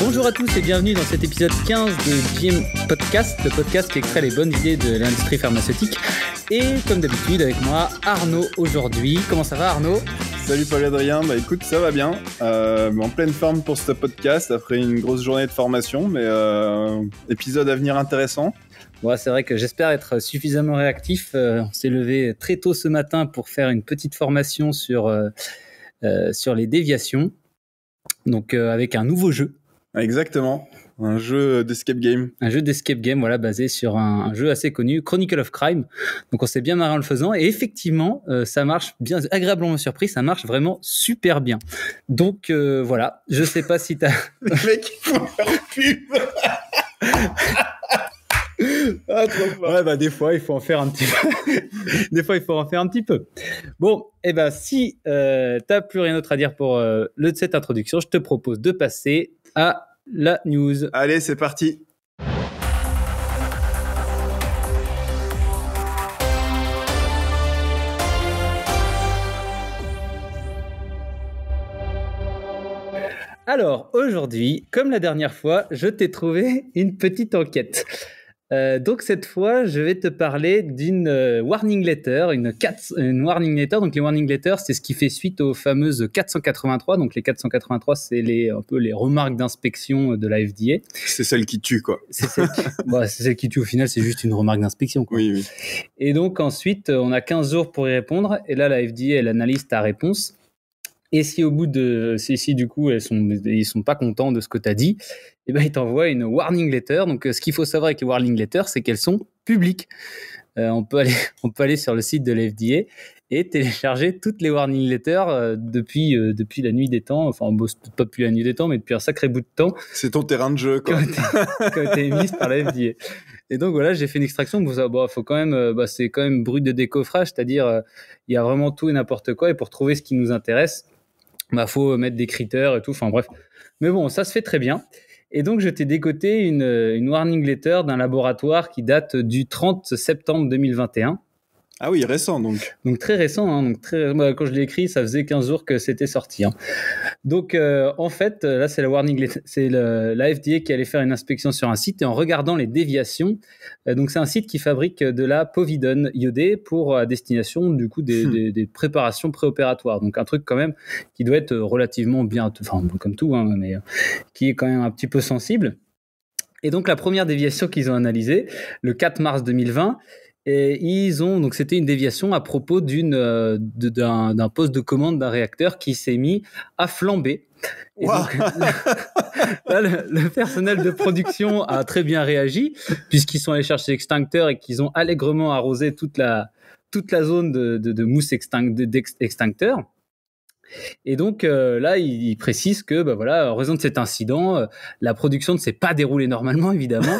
Bonjour à tous et bienvenue dans cet épisode 15 de GM Podcast, le podcast qui extrait les bonnes idées de l'industrie pharmaceutique. Et comme d'habitude avec moi, Arnaud aujourd'hui. Comment ça va Arnaud ? Salut Paul-Adrien, écoute, ça va bien. En pleine forme pour ce podcast après une grosse journée de formation, mais épisode à venir intéressant. Ouais, c'est vrai que j'espère être suffisamment réactif. On s'est levé très tôt ce matin pour faire une petite formation sur les déviations, donc avec un nouveau jeu. Exactement, un jeu d'escape game. Un jeu d'escape game, voilà, basé sur un jeu assez connu, Chronicle of Crime. Donc on s'est bien marré en le faisant et effectivement, ça marche bien, agréablement surpris, ça marche vraiment super bien. Donc voilà, je sais pas si t'as... Le mec, il faut faire pub. Ah, trop fort. Ouais, des fois, il faut en faire un petit peu. Bon, si t'as plus rien d'autre à dire pour cette introduction, je te propose de passer à la news. Allez, c'est parti. Alors, aujourd'hui, comme la dernière fois, je t'ai trouvé une petite enquête. Donc cette fois, je vais te parler d'une warning letter, une warning letter. Donc les warning letters, c'est ce qui fait suite aux fameuses 483. Donc les 483, c'est un peu les remarques d'inspection de la FDA. C'est celle qui tue, quoi. C'est celle qui tue au final, c'est juste une remarque d'inspection, quoi. Oui. Et donc ensuite, on a 15 jours pour y répondre. Et là, la FDA, elle analyse ta réponse. Et si au bout de du coup ils sont pas contents de ce que tu as dit, ils t'envoient une warning letter. Donc ce qu'il faut savoir avec les warning letters, c'est qu'elles sont publiques. On peut aller sur le site de l'FDA et télécharger toutes les warning letters depuis la nuit des temps. Enfin, pas depuis la nuit des temps, mais depuis un sacré bout de temps. C'est ton terrain de jeu, quoi. Qui ont été émises par la FDA. Et donc voilà, j'ai fait une extraction. Faut quand même, c'est quand même brut de décoffrage, c'est-à-dire il y a vraiment tout et n'importe quoi. Et pour trouver ce qui nous intéresse, faut mettre des critères et tout, enfin bref. Mais bon, ça se fait très bien. Et donc, je t'ai dégoté une warning letter d'un laboratoire qui date du 30 septembre 2021. Ah oui, récent donc. Donc très récent, hein, quand je l'ai écrit, ça faisait 15 jours que c'était sorti. Hein. Donc en fait, là c'est la warning letter, c'est la FDA qui allait faire une inspection sur un site et en regardant les déviations, donc c'est un site qui fabrique de la povidone iodée pour à destination du coup des préparations préopératoires. Donc un truc quand même qui doit être relativement bien, enfin comme tout, hein, mais qui est quand même un petit peu sensible. Et donc la première déviation qu'ils ont analysée, le 4 mars 2020. Et donc c'était une déviation à propos d'un poste de commande d'un réacteur qui s'est mis à flamber. Et wow. Donc, là, le personnel de production a très bien réagi puisqu'ils sont allés chercher l'extincteur et qu'ils ont allègrement arrosé toute la zone de mousse d'extincteur. Et donc là, il précise que en raison de cet incident, la production ne s'est pas déroulée normalement, évidemment,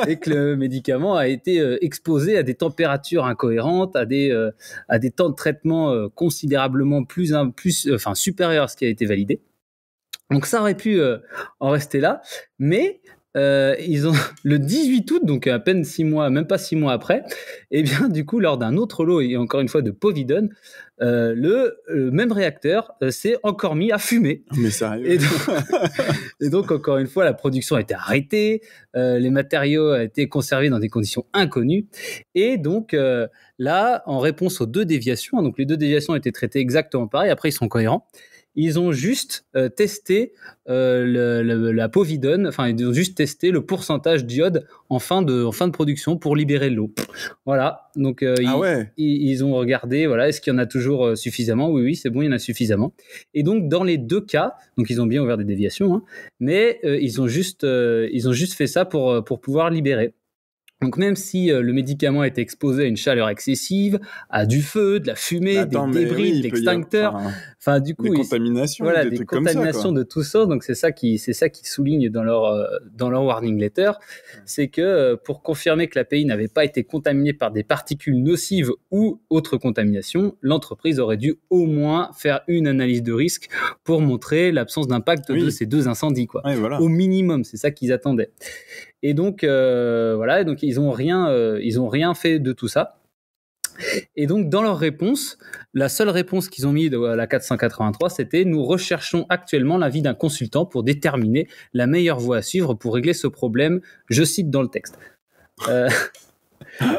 et que le médicament a été exposé à des températures incohérentes, à des temps de traitement considérablement supérieurs à ce qui a été validé. Donc ça aurait pu en rester là, mais ils ont le 18 août, donc à peine 6 mois, même pas 6 mois après, et bien du coup lors d'un autre lot et encore une fois de povidone, le même réacteur s'est encore mis à fumer. Mais sérieux. Et donc encore une fois la production a été arrêtée, les matériaux ont été conservés dans des conditions inconnues, et donc là en réponse aux deux déviations, donc les deux déviations ont été traitées exactement pareil. Après ils sont cohérents. Ils ont juste testé la povidone, enfin ils ont juste testé le pourcentage d'iode en fin de production pour libérer l'eau. Voilà, donc ils ont regardé, voilà, est-ce qu'il y en a toujours suffisamment ? Oui, c'est bon, il y en a suffisamment. Et donc dans les deux cas, donc ils ont bien ouvert des déviations, hein, mais ils ont juste fait ça pour pouvoir libérer. Donc même si le médicament a été exposé à une chaleur excessive, à du feu, de la fumée, des débris, de l'extincteur, du coup, des contaminations, voilà, des trucs comme ça, contaminations de tout ça. Donc c'est ça qui souligne dans leur warning letter, c'est que pour confirmer que l'API n'avait pas été contaminée par des particules nocives ou autre contamination, l'entreprise aurait dû au moins faire une analyse de risque pour montrer l'absence d'impact de ces deux incendies, quoi. Oui, voilà. Au minimum, c'est ça qu'ils attendaient. Et donc donc ils ont rien fait de tout ça. Et donc, dans leur réponse, la seule réponse qu'ils ont mis à la 483, c'était « Nous recherchons actuellement l'avis d'un consultant pour déterminer la meilleure voie à suivre pour régler ce problème. » Je cite dans le texte.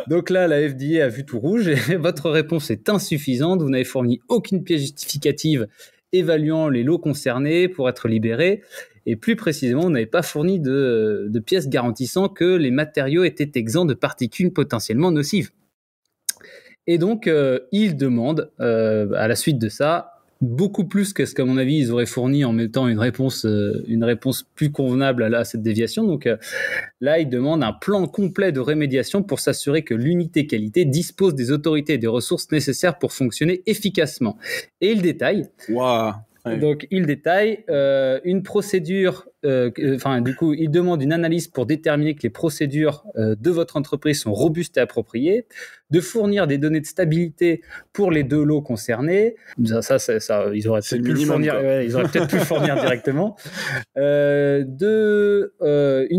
Donc là, la FDA a vu tout rouge et votre réponse est insuffisante. Vous n'avez fourni aucune pièce justificative évaluant les lots concernés pour être libérés. Et plus précisément, vous n'avez pas fourni de pièces garantissant que les matériaux étaient exempts de particules potentiellement nocives. Et donc, ils demandent, à la suite de ça, beaucoup plus que ce qu'à mon avis ils auraient fourni en mettant une réponse plus convenable à cette déviation. Donc là, ils demandent un plan complet de rémédiation pour s'assurer que l'unité qualité dispose des autorités et des ressources nécessaires pour fonctionner efficacement. Et ils détaillent. Waouh. Ouais. Donc, il détaille une procédure, du coup, il demande une analyse pour déterminer que les procédures de votre entreprise sont robustes et appropriées, de fournir des données de stabilité pour les 2 lots concernés. Ça ils auraient peut-être pu le fournir, ils auraient peut-être pu le fournir directement. Une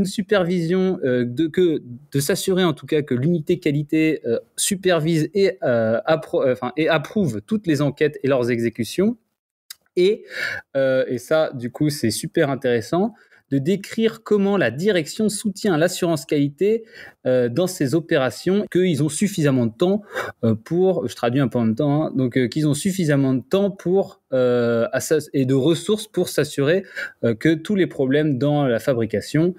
supervision, de s'assurer en tout cas que l'unité qualité supervise et approuve toutes les enquêtes et leurs exécutions. Et ça, du coup, c'est super intéressant de décrire comment la direction soutient l'assurance qualité dans ces opérations, qu'ils ont suffisamment de temps pour, je traduis un peu en même temps, donc qu'ils ont suffisamment de temps pour et de ressources pour s'assurer que tous les problèmes dans la fabrication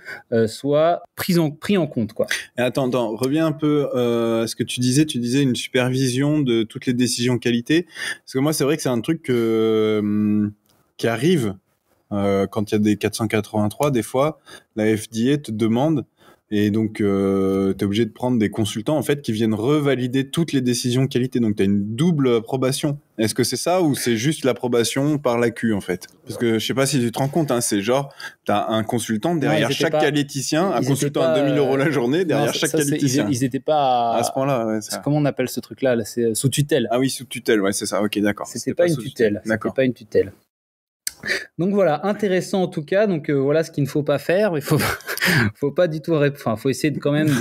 soient pris en compte, quoi. Et attends, reviens un peu à ce que tu disais une supervision de toutes les décisions qualité, parce que moi c'est vrai que c'est un truc qui arrive quand il y a des 483, des fois la FDA te demande, et donc t'es obligé de prendre des consultants en fait qui viennent revalider toutes les décisions qualité, donc t'as une double approbation. Est-ce que c'est ça ou c'est juste l'approbation par l'AQ en fait? Parce que je sais pas si tu te rends compte, hein, c'est genre t'as un consultant derrière chaque qualiticien, un consultant à 2000 € la journée derrière chaque qualiticien. Ils étaient pas à ce point-là. Ouais, comment on appelle ce truc-là? Là, c'est sous tutelle. Ah oui, sous tutelle, ouais, c'est ça. Ok, d'accord. C'était pas une tutelle. D'accord. C'était pas une tutelle. Donc voilà, intéressant en tout cas. Donc voilà ce qu'il ne faut pas faire. Il faut pas du tout faut essayer de quand même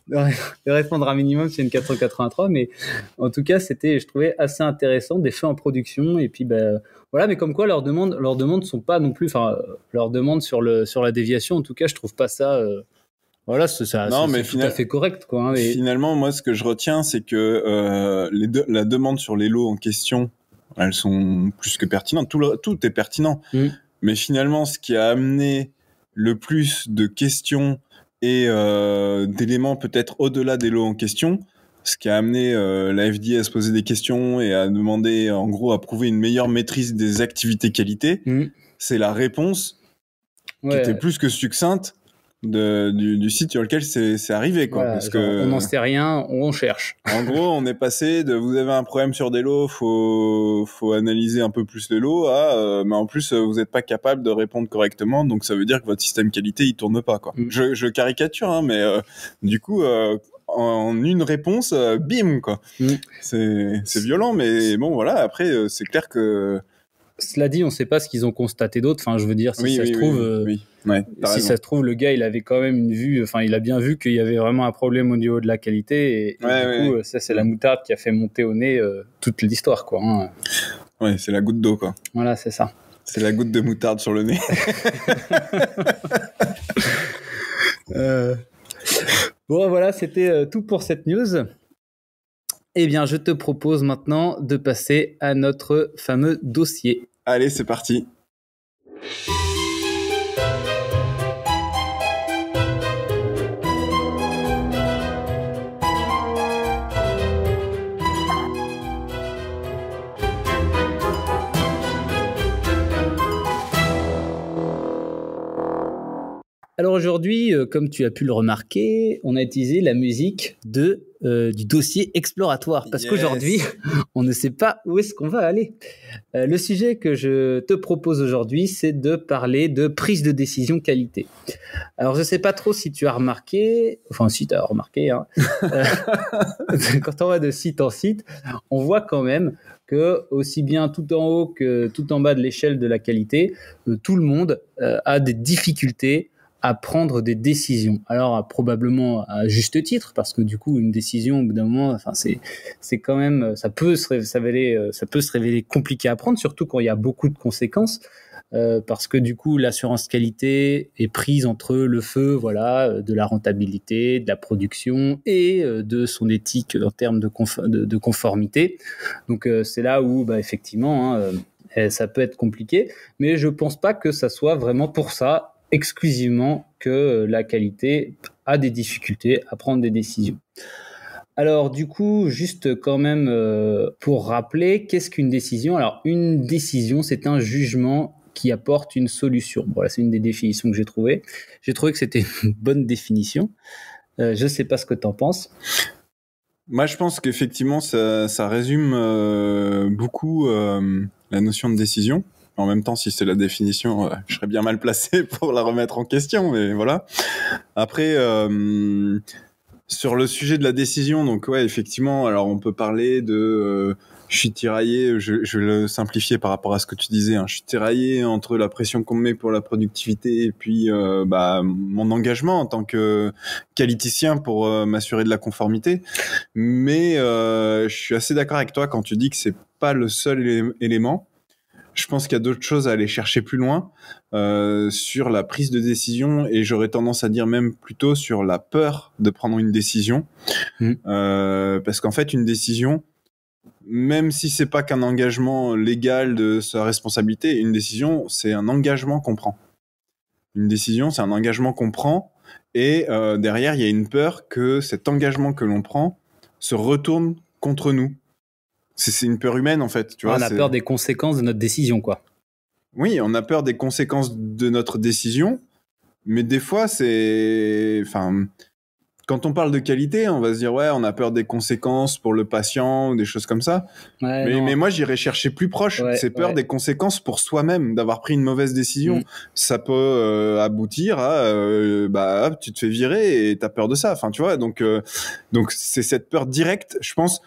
de répondre un minimum sur une 483, mais en tout cas je trouvais assez intéressant, des faits en production. Et puis voilà, mais comme quoi leurs demandes sont pas non plus, leurs demandes sur la déviation, en tout cas je trouve pas ça voilà, c'est tout à fait correct, quoi, hein, Finalement, moi, ce que je retiens, c'est que la demande sur les lots en question, elles sont plus que pertinentes. Tout est pertinent. Mais finalement, ce qui a amené le plus de questions et d'éléments peut-être au-delà des lots en question, ce qui a amené la FDA à se poser des questions et à demander, en gros, à prouver une meilleure maîtrise des activités qualité, c'est la réponse qui était plus que succincte du site sur lequel c'est arrivé, quoi. Voilà, parce que on n'en sait rien, on cherche. En gros, on est passé de vous avez un problème sur des lots, faut analyser un peu plus les lots, mais en plus vous n'êtes pas capable de répondre correctement, donc ça veut dire que votre système qualité il tourne pas, quoi. Je caricature, hein, mais du coup en une réponse, bim, quoi. C'est violent, mais bon voilà. Après c'est clair que cela dit, on ne sait pas ce qu'ils ont constaté d'autre. Enfin, je veux dire, si ça se trouve, si ça se trouve, le gars, il avait quand même une vue. Enfin, il a bien vu qu'il y avait vraiment un problème au niveau de la qualité. Et du coup, ça, c'est la moutarde qui a fait monter au nez toute l'histoire, quoi. Hein. Ouais, c'est la goutte d'eau, quoi. Voilà, c'est ça. C'est la goutte de moutarde sur le nez. Bon, voilà, c'était tout pour cette news. Eh bien, je te propose maintenant de passer à notre fameux dossier. Allez, c'est parti. Alors aujourd'hui, comme tu as pu le remarquer, on a utilisé la musique du dossier exploratoire parce qu'aujourd'hui, on ne sait pas où est-ce qu'on va aller. Le sujet que je te propose aujourd'hui, c'est de parler de prise de décision qualité. Alors, je ne sais pas trop si tu as remarqué, enfin si tu as remarqué, hein, quand on va de site en site, on voit quand même que aussi bien tout en haut que tout en bas de l'échelle de la qualité, tout le monde a des difficultés à prendre des décisions. Alors probablement à juste titre, parce que du coup une décision au bout d'un moment, enfin c'est quand même, ça peut se révéler compliqué à prendre, surtout quand il y a beaucoup de conséquences. Parce que du coup l'assurance qualité est prise entre le feu, voilà, de la rentabilité, de la production et de son éthique en termes de conformité. Donc c'est là où effectivement ça peut être compliqué, mais je pense pas que ça soit vraiment pour ça exclusivement que la qualité a des difficultés à prendre des décisions. Alors du coup, juste quand même pour rappeler, qu'est-ce qu'une décision? Alors une décision, c'est un jugement qui apporte une solution. Voilà, c'est une des définitions que j'ai trouvées. J'ai trouvé que c'était une bonne définition. Je sais pas ce que tu en penses. Moi, je pense qu'effectivement, ça résume beaucoup la notion de décision. En même temps, si c'est la définition, je serais bien mal placé pour la remettre en question, mais voilà. Après, sur le sujet de la décision, donc ouais, effectivement, alors on peut parler de... je suis tiraillé, je vais le simplifier par rapport à ce que tu disais, hein. Je suis tiraillé entre la pression qu'on me met pour la productivité et puis mon engagement en tant que qualiticien pour m'assurer de la conformité. Mais je suis assez d'accord avec toi quand tu dis que c'est pas le seul élément. Je pense qu'il y a d'autres choses à aller chercher plus loin sur la prise de décision et j'aurais tendance à dire même plutôt sur la peur de prendre une décision. Parce qu'en fait, une décision, même si c'est pas qu'un engagement légal de sa responsabilité, une décision, c'est un engagement qu'on prend. Une décision, c'est un engagement qu'on prend et derrière, il y a une peur que cet engagement que l'on prend se retourne contre nous. C'est une peur humaine, en fait. Tu vois, on a peur des conséquences de notre décision, quoi. Oui, on a peur des conséquences de notre décision, mais des fois, enfin, quand on parle de qualité, on va se dire, ouais, on a peur des conséquences pour le patient ou des choses comme ça. Ouais, mais moi, j'irais chercher plus proche. Ouais, c'est peur des conséquences pour soi-même, d'avoir pris une mauvaise décision. Ça peut aboutir à, tu te fais virer et t'as peur de ça. Enfin, tu vois, donc c'est cette peur directe, je pense,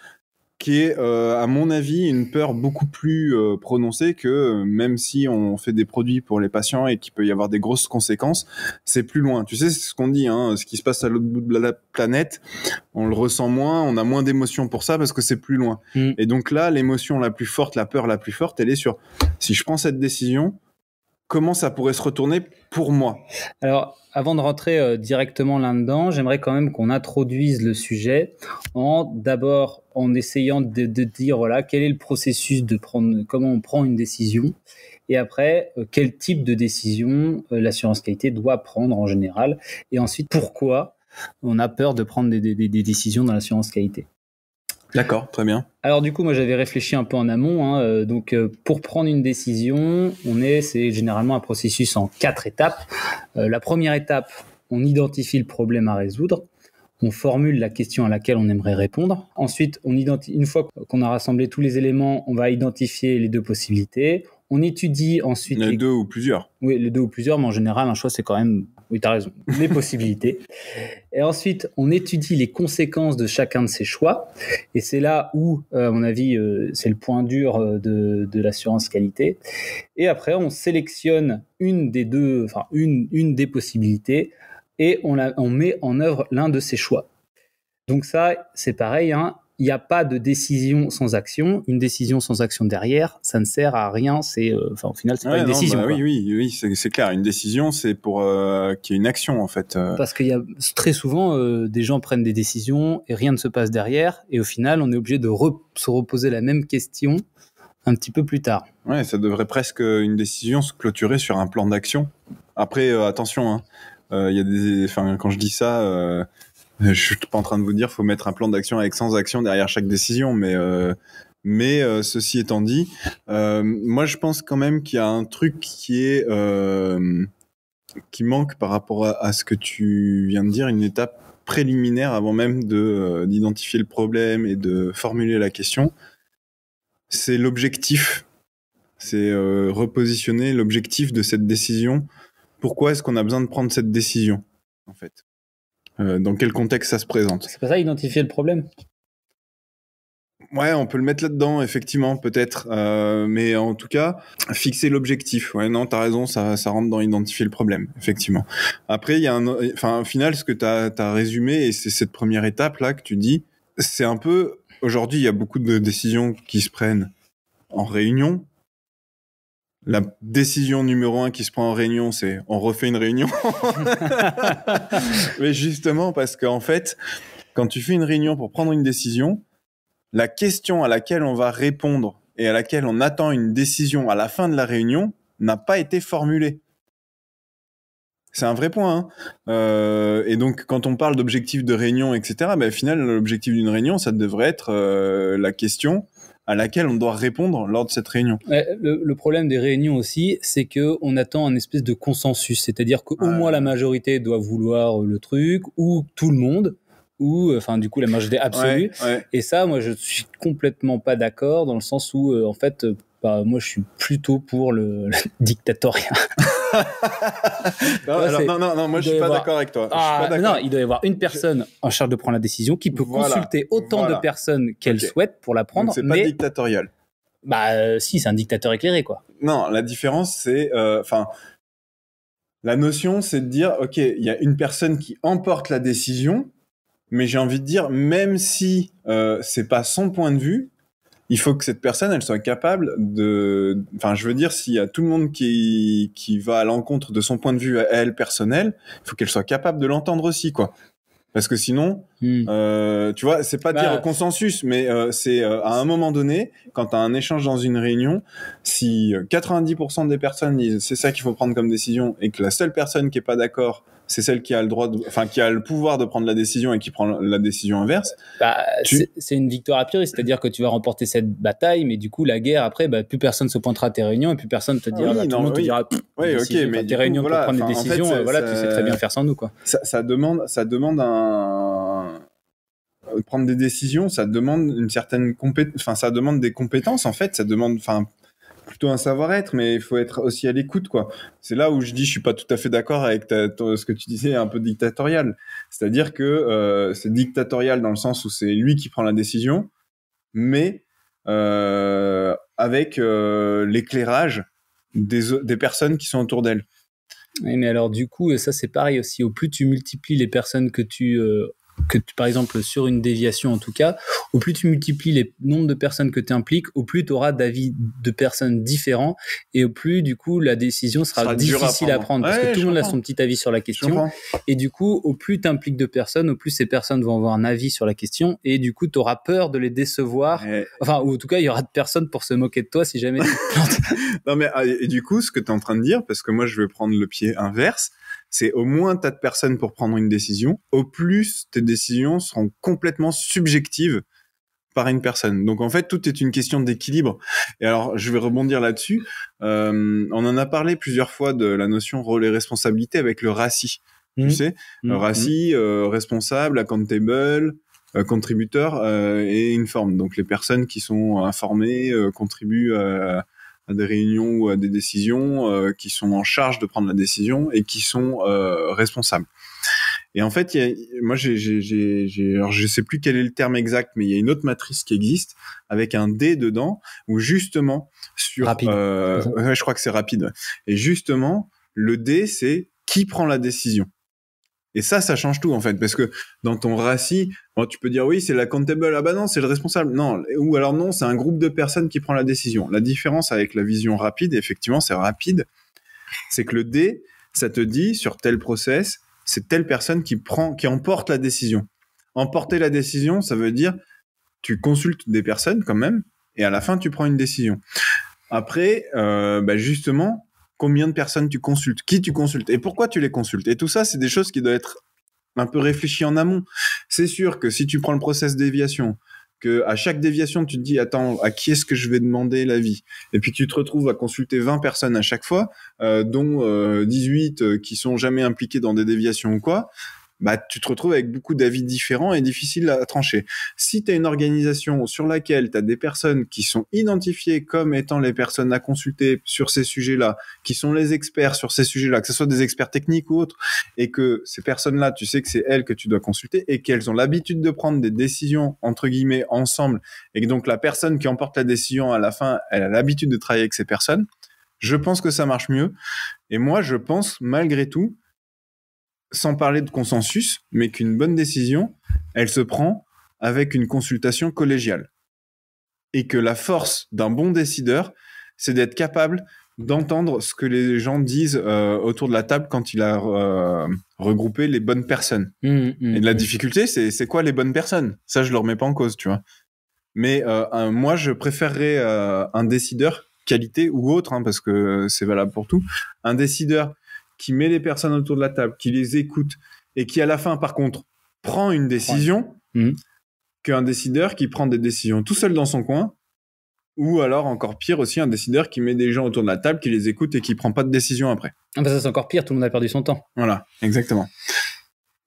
qui est, à mon avis, une peur beaucoup plus prononcée que même si on fait des produits pour les patients et qu'il peut y avoir des grosses conséquences, c'est plus loin. Tu sais, c'est ce qu'on dit, hein, ce qui se passe à l'autre bout de la planète, on le ressent moins, on a moins d'émotions pour ça parce que c'est plus loin. Et donc là, l'émotion la plus forte, la peur la plus forte, elle est sur si je prends cette décision, comment ça pourrait se retourner pour moi? Alors, avant de rentrer directement là-dedans, j'aimerais quand même qu'on introduise le sujet d'abord en essayant de dire voilà quel est le processus comment on prend une décision, et après quel type de décision l'assurance qualité doit prendre en général, et ensuite pourquoi on a peur de prendre des décisions dans l'assurance qualité. D'accord, très bien. Alors du coup, moi j'avais réfléchi un peu en amont. Donc pour prendre une décision, c'est généralement un processus en 4 étapes. La première étape, on identifie le problème à résoudre. On formule la question à laquelle on aimerait répondre. Ensuite, une fois qu'on a rassemblé tous les éléments, on va identifier les 2 possibilités. On étudie ensuite... Les 2 ou plusieurs. Oui, les 2 ou plusieurs, mais en général, un choix, c'est quand même... Oui, tu as raison, les possibilités. Et ensuite, on étudie les conséquences de chacun de ces choix. Et c'est là où, à mon avis, c'est le point dur de l'assurance qualité. Et après, on sélectionne une des possibilités et on met en œuvre l'un de ces choix. Donc ça, c'est pareil, hein. Il n'y a pas de décision sans action. Une décision sans action derrière, ça ne sert à rien. Au final, c'est pas une décision. Oui, c'est clair. Une décision, c'est pour qu'il y ait une action, en fait. Parce qu'il y a très souvent, des gens prennent des décisions et rien ne se passe derrière. Et au final, on est obligé de se reposer la même question un petit peu plus tard. Ouais, ça devrait presque une décision se clôturer sur un plan d'action. Après, attention, hein. Il y a quand je dis ça, je suis pas en train de vous dire faut mettre un plan d'action avec 100 actions derrière chaque décision, mais ceci étant dit, moi je pense quand même qu'il y a un truc qui manque par rapport à ce que tu viens de dire, une étape préliminaire avant même d'identifier le problème et de formuler la question. C'est l'objectif, c'est repositionner l'objectif de cette décision. Pourquoi est-ce qu'on a besoin de prendre cette décision, en fait? Dans quel contexte ça se présente? C'est pas ça, identifier le problème? Ouais, on peut le mettre là-dedans, effectivement, peut-être. Mais en tout cas, fixer l'objectif. Ouais, non, t'as raison, ça rentre dans identifier le problème, effectivement. Après, il y a au final, ce que t'as résumé, et c'est cette première étape-là que tu dis, c'est un peu, aujourd'hui, il y a beaucoup de décisions qui se prennent en réunion. La décision numéro 1 qui se prend en réunion, c'est on refait une réunion. Mais justement, parce qu'en fait, quand tu fais une réunion pour prendre une décision, la question à laquelle on va répondre et à laquelle on attend une décision à la fin de la réunion n'a pas été formulée. C'est un vrai point. Et donc, quand on parle d'objectif de réunion, etc., au final, l'objectif d'une réunion, ça devrait être la question à laquelle on doit répondre lors de cette réunion. Le problème des réunions aussi, c'est que on attend un espèce de consensus, c'est-à-dire qu'au moins la majorité doit vouloir le truc, ou tout le monde, ou du coup la majorité absolue. Et ça, moi, je suis complètement pas d'accord dans le sens où en fait, moi, je suis plutôt pour le dictatoriat. Non, moi je suis pas d'accord avec toi. Non, il doit y avoir une personne en charge de prendre la décision qui peut consulter autant de personnes qu'elle souhaite pour la prendre. Donc, c'est pas dictatorial. Si, c'est un dictateur éclairé, quoi. Non, la différence, c'est, la notion, c'est de dire, ok, il y a une personne qui emporte la décision, mais j'ai envie de dire, même si c'est pas son point de vue, il faut que cette personne, elle soit capable de... je veux dire, s'il y a tout le monde qui va à l'encontre de son point de vue à elle personnel, il faut qu'elle soit capable de l'entendre aussi, quoi. Parce que sinon, tu vois, c'est pas dire consensus, mais c'est à un moment donné, quand tu as un échange dans une réunion, si 90% des personnes disent c'est ça qu'il faut prendre comme décision et que la seule personne qui est pas d'accord, c'est celle qui a le droit qui a le pouvoir de prendre la décision et qui prend la décision inverse. C'est une victoire a priori, c'est-à-dire que tu vas remporter cette bataille, mais du coup, la guerre, après, plus personne se pointera à tes réunions et plus personne te dira, tout le monde te dira, mais tes réunions pour prendre des décisions, tu sais très bien faire sans nous, quoi. Ça demande prendre des décisions, ça demande une certaine ça demande des compétences, en fait, ça demande, plutôt un savoir-être, mais il faut être aussi à l'écoute, quoi. C'est là où je dis, je suis pas tout à fait d'accord avec ce que tu disais, un peu dictatorial. C'est-à-dire que c'est dictatorial dans le sens où c'est lui qui prend la décision, mais avec l'éclairage des personnes qui sont autour d'elle. Oui, mais alors du coup, ça c'est pareil aussi. Au plus tu multiplies les personnes que tu par exemple, sur une déviation en tout cas, au plus tu multiplies les nombres de personnes que tu impliques, au plus tu auras d'avis de personnes différents et au plus, du coup, la décision sera difficile à prendre parce que tout le monde a son petit avis sur la question. Et du coup, au plus tu impliques de personnes, au plus ces personnes vont avoir un avis sur la question et du coup, tu auras peur de les décevoir. Ou en tout cas, il y aura de personnes pour se moquer de toi si jamais tu te plantes. Non, mais et du coup, ce que tu es en train de dire, parce que moi, je vais prendre le pied inverse, c'est au moins t'as de personnes pour prendre une décision, au plus tes décisions seront complètement subjectives par une personne. Donc en fait, tout est une question d'équilibre. Et alors, je vais rebondir là-dessus. On en a parlé plusieurs fois de la notion rôle et responsabilité avec le RACI. Tu sais, RACI, responsable, accountable, contributeur et informed. Donc les personnes qui sont informées contribuent à des réunions ou à des décisions, qui sont en charge de prendre la décision et qui sont responsables. Et en fait, moi, alors je sais plus quel est le terme exact, mais il y a une autre matrice qui existe avec un D dedans où justement sur, rapide. Je crois que c'est rapide. Ouais. Et justement, le D, c'est qui prend la décision. Et ça change tout, en fait, parce que dans ton RACI, tu peux dire oui, c'est l'accountable, ah bah non, c'est le responsable. Non, ou alors non, c'est un groupe de personnes qui prend la décision. La différence avec la vision rapide, effectivement, c'est rapide, c'est que le D, ça te dit, sur tel process, c'est telle personne qui emporte la décision. Emporter la décision, ça veut dire, tu consultes des personnes quand même, et à la fin, tu prends une décision. Après, justement, combien de personnes tu consultes, qui tu consultes et pourquoi tu les consultes. Et tout ça, c'est des choses qui doivent être un peu réfléchies en amont. C'est sûr que si tu prends le process déviation, que à chaque déviation, tu te dis, attends, à qui est-ce que je vais demander l'avis? Et puis tu te retrouves à consulter 20 personnes à chaque fois, dont 18 qui sont jamais impliquées dans des déviations ou quoi. bah, tu te retrouves avec beaucoup d'avis différents et difficiles à trancher. Si tu as une organisation sur laquelle tu as des personnes qui sont identifiées comme étant les personnes à consulter sur ces sujets-là, qui sont les experts sur ces sujets-là, que ce soit des experts techniques ou autres, et que ces personnes-là, tu sais que c'est elles que tu dois consulter et qu'elles ont l'habitude de prendre des décisions, entre guillemets, ensemble, et que donc la personne qui emporte la décision à la fin, elle a l'habitude de travailler avec ces personnes, je pense que ça marche mieux. Et moi, je pense, malgré tout, sans parler de consensus, mais qu'une bonne décision, elle se prend avec une consultation collégiale. Et que la force d'un bon décideur, c'est d'être capable d'entendre ce que les gens disent autour de la table quand il a regroupé les bonnes personnes. Et la difficulté, c'est quoi les bonnes personnes ? Ça, je le remets pas en cause, tu vois. Mais moi, je préférerais un décideur, qualité ou autre, hein, parce que c'est valable pour tout, un décideur qui met les personnes autour de la table, qui les écoute et qui, à la fin, par contre, prend une décision, qu'un décideur qui prend des décisions tout seul dans son coin, ou alors, encore pire aussi, un décideur qui met des gens autour de la table, qui les écoute et qui prend pas de décision après. Ah bah ça, c'est encore pire, tout le monde a perdu son temps. Voilà, exactement.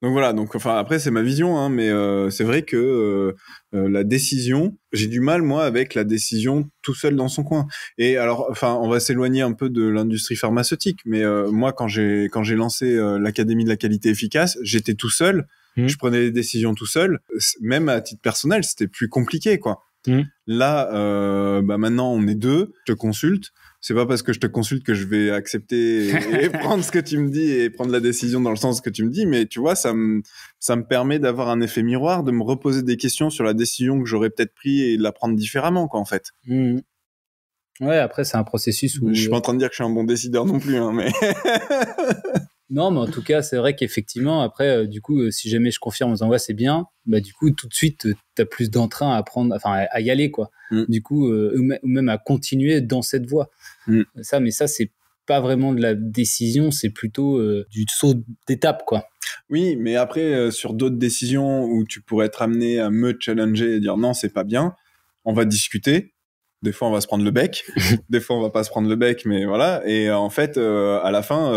Donc voilà, donc enfin après c'est ma vision, hein, mais c'est vrai que la décision, j'ai du mal moi avec la décision tout seul dans son coin. Et alors, enfin, on va s'éloigner un peu de l'industrie pharmaceutique, mais moi quand j'ai lancé l'Académie de la qualité efficace, j'étais tout seul, je prenais des décisions tout seul, même à titre personnel, c'était plus compliqué quoi. Là, bah maintenant on est deux, je te consulte. C'est pas parce que je te consulte que je vais accepter et prendre ce que tu me dis et prendre la décision dans le sens que tu me dis, mais tu vois, ça me permet d'avoir un effet miroir, de me reposer des questions sur la décision que j'aurais peut-être prise et de la prendre différemment, quoi, en fait. Ouais, après, c'est un processus où... Je suis pas en train de dire que je suis un bon décideur non plus, hein, mais... Non, mais en tout cas, c'est vrai qu'effectivement, après, du coup, si jamais je confirme en disant ouais, c'est bien, bah du coup, tout de suite, t'as plus d'entrain à prendre, enfin, à y aller, quoi. Du coup, ou même à continuer dans cette voie. Mais ça, c'est pas vraiment de la décision, c'est plutôt du saut d'étape, quoi. Oui, mais après, sur d'autres décisions où tu pourrais être amené à me challenger et dire non, c'est pas bien, on va discuter. Des fois, on va se prendre le bec. Des fois, on va pas se prendre le bec, mais voilà. Et en fait, à la fin,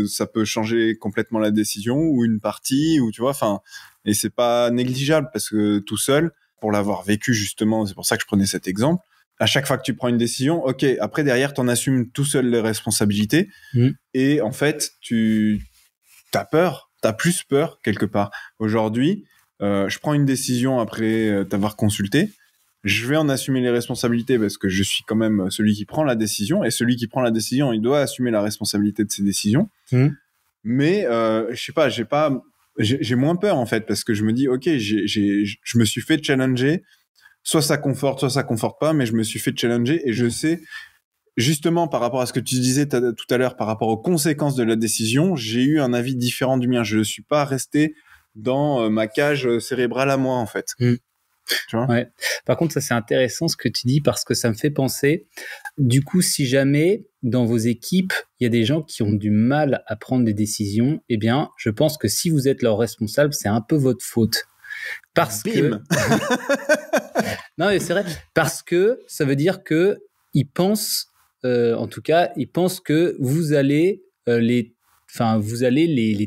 ça peut changer complètement la décision ou une partie, ou tu vois. Enfin, et c'est pas négligeable parce que tout seul, pour l'avoir vécu justement, c'est pour ça que je prenais cet exemple. À chaque fois que tu prends une décision, ok, après derrière, t'en assumes tout seul les responsabilités. Et en fait, t'as peur, t'as plus peur quelque part. Aujourd'hui, je prends une décision après t'avoir consulté. Je vais en assumer les responsabilités parce que je suis quand même celui qui prend la décision, et celui qui prend la décision, il doit assumer la responsabilité de ses décisions. Mais je sais pas, j'ai moins peur en fait parce que je me dis ok, je me suis fait challenger, soit ça conforte pas, mais je me suis fait challenger et je sais justement par rapport à ce que tu disais tout à l'heure par rapport aux conséquences de la décision, j'ai eu un avis différent du mien. Je suis pas resté dans ma cage cérébrale à moi en fait. Tu vois ? Ouais. Par contre, ça c'est intéressant ce que tu dis parce que ça me fait penser. Du coup, si jamais dans vos équipes il y a des gens qui ont du mal à prendre des décisions, eh bien, je pense que si vous êtes leur responsable, c'est un peu votre faute. Parce que non, mais c'est vrai. Parce que ça veut dire que ils pensent, en tout cas, ils pensent que vous allez les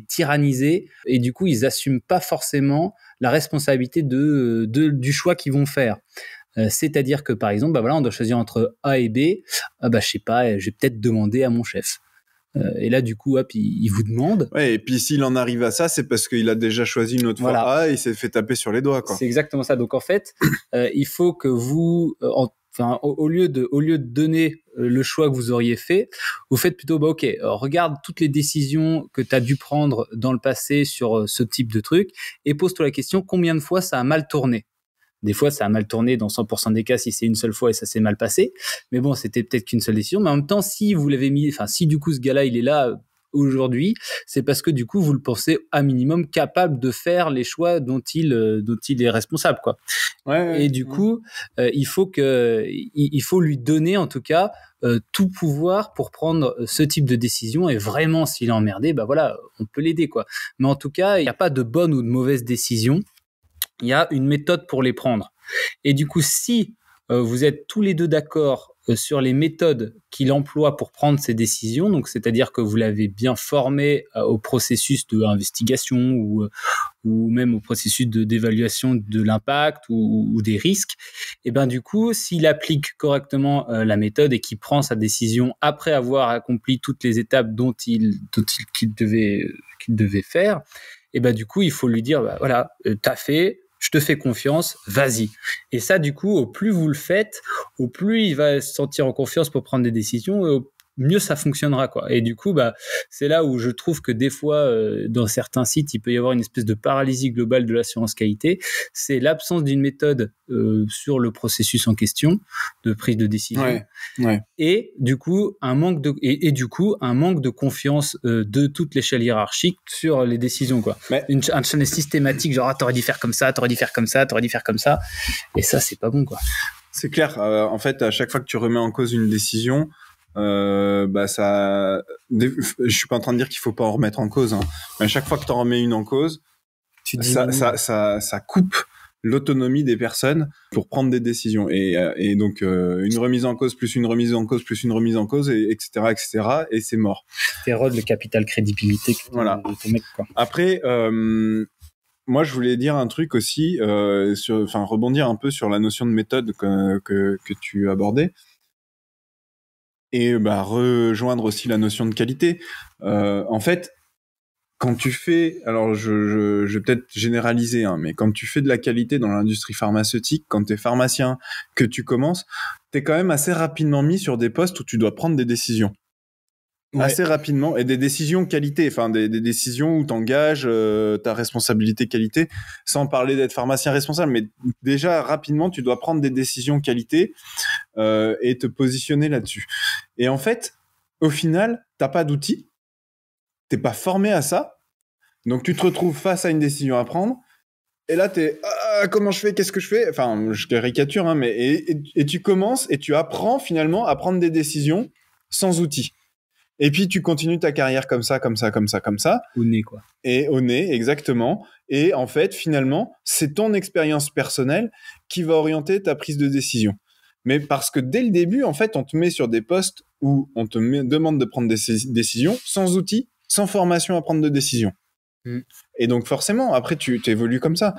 tyranniser et du coup, ils assument pas forcément la responsabilité du choix qu'ils vont faire. C'est-à-dire que, par exemple, bah voilà, on doit choisir entre A et B. Je sais pas, je vais peut-être demander à mon chef. Et là, du coup, hop, il vous demande. Ouais, et puis s'il en arrive à ça, c'est parce qu'il a déjà choisi une autre fois A et il s'est fait taper sur les doigts, quoi. C'est exactement ça. Donc, en fait, il faut que vous... au lieu de donner le choix que vous auriez fait, vous faites plutôt, regarde toutes les décisions que tu as dû prendre dans le passé sur ce type de truc et pose-toi la question, combien de fois ça a mal tourné ? Des fois, ça a mal tourné dans 100% des cas si c'est une seule fois et ça s'est mal passé. Mais bon, c'était peut-être qu'une seule décision. Mais en même temps, si vous l'avez si du coup ce gars-là, il est là aujourd'hui, c'est parce que du coup, vous le pensez à minimum capable de faire les choix dont il est responsable, quoi. Et du coup, il faut lui donner en tout cas tout pouvoir pour prendre ce type de décision. Et vraiment, s'il est emmerdé, bah voilà, on peut l'aider, quoi. Mais en tout cas, il n'y a pas de bonne ou de mauvaise décision. Il y a une méthode pour les prendre. Et du coup, si vous êtes tous les deux d'accord sur les méthodes qu'il emploie pour prendre ses décisions, donc c'est-à-dire que vous l'avez bien formé au processus d'investigation ou même au processus d'évaluation de l'impact ou des risques, et ben du coup, s'il applique correctement la méthode et qu'il prend sa décision après avoir accompli toutes les étapes qu'il devait faire, et ben du coup, il faut lui dire, bah, voilà, t'as fait, je te fais confiance, vas-y. Et ça, du coup, au plus vous le faites, au plus il va se sentir en confiance pour prendre des décisions, et au mieux ça fonctionnera, quoi. Et du coup, bah, c'est là où je trouve que des fois, dans certains sites, il peut y avoir une espèce de paralysie globale de l'assurance qualité. C'est l'absence d'une méthode sur le processus en question de prise de décision. Ouais. Et du coup, un manque de confiance de toute l'échelle hiérarchique sur les décisions, quoi. Mais Un challenge systématique, genre, t'aurais dû faire comme ça, t'aurais dû faire comme ça, t'aurais dû faire comme ça. Et ça, c'est pas bon, quoi. c'est clair. En fait, à chaque fois que tu remets en cause une décision, bah ça, je suis pas en train de dire qu'il faut pas en remettre en cause, hein. Mais à chaque fois que tu en remets une en cause, ça coupe l'autonomie des personnes pour prendre des décisions. Et donc, une remise en cause plus une remise en cause plus une remise en cause, etc., et c'est mort. T'érodes le capital crédibilité de ton mec, quoi. Après, moi, je voulais dire un truc aussi, rebondir un peu sur la notion de méthode que tu abordais. Et bah, rejoindre aussi la notion de qualité. En fait, quand tu fais, alors je vais peut-être généraliser, hein, mais quand tu fais de la qualité dans l'industrie pharmaceutique, quand tu es pharmacien, que tu commences, tu es quand même assez rapidement mis sur des postes où tu dois prendre des décisions. Ouais. Assez rapidement, et des décisions qualité, enfin des décisions où tu engages ta responsabilité qualité, sans parler d'être pharmacien responsable, mais déjà rapidement tu dois prendre des décisions qualité et te positionner là-dessus. Et en fait, au final, t'as pas d'outils, t'es pas formé à ça, donc tu te retrouves face à une décision à prendre, et là t'es comment je fais, qu'est-ce que je fais, enfin je caricature, hein, mais et tu commences et tu apprends finalement à prendre des décisions sans outils. Et puis, tu continues ta carrière comme ça. Au nez, quoi. Et au nez, exactement. Et en fait, finalement, c'est ton expérience personnelle qui va orienter ta prise de décision. Mais parce que dès le début, en fait, on te met sur des postes où on te demande de prendre des décisions sans outils, sans formation à prendre de décision. Et donc, forcément, après, tu évolues comme ça.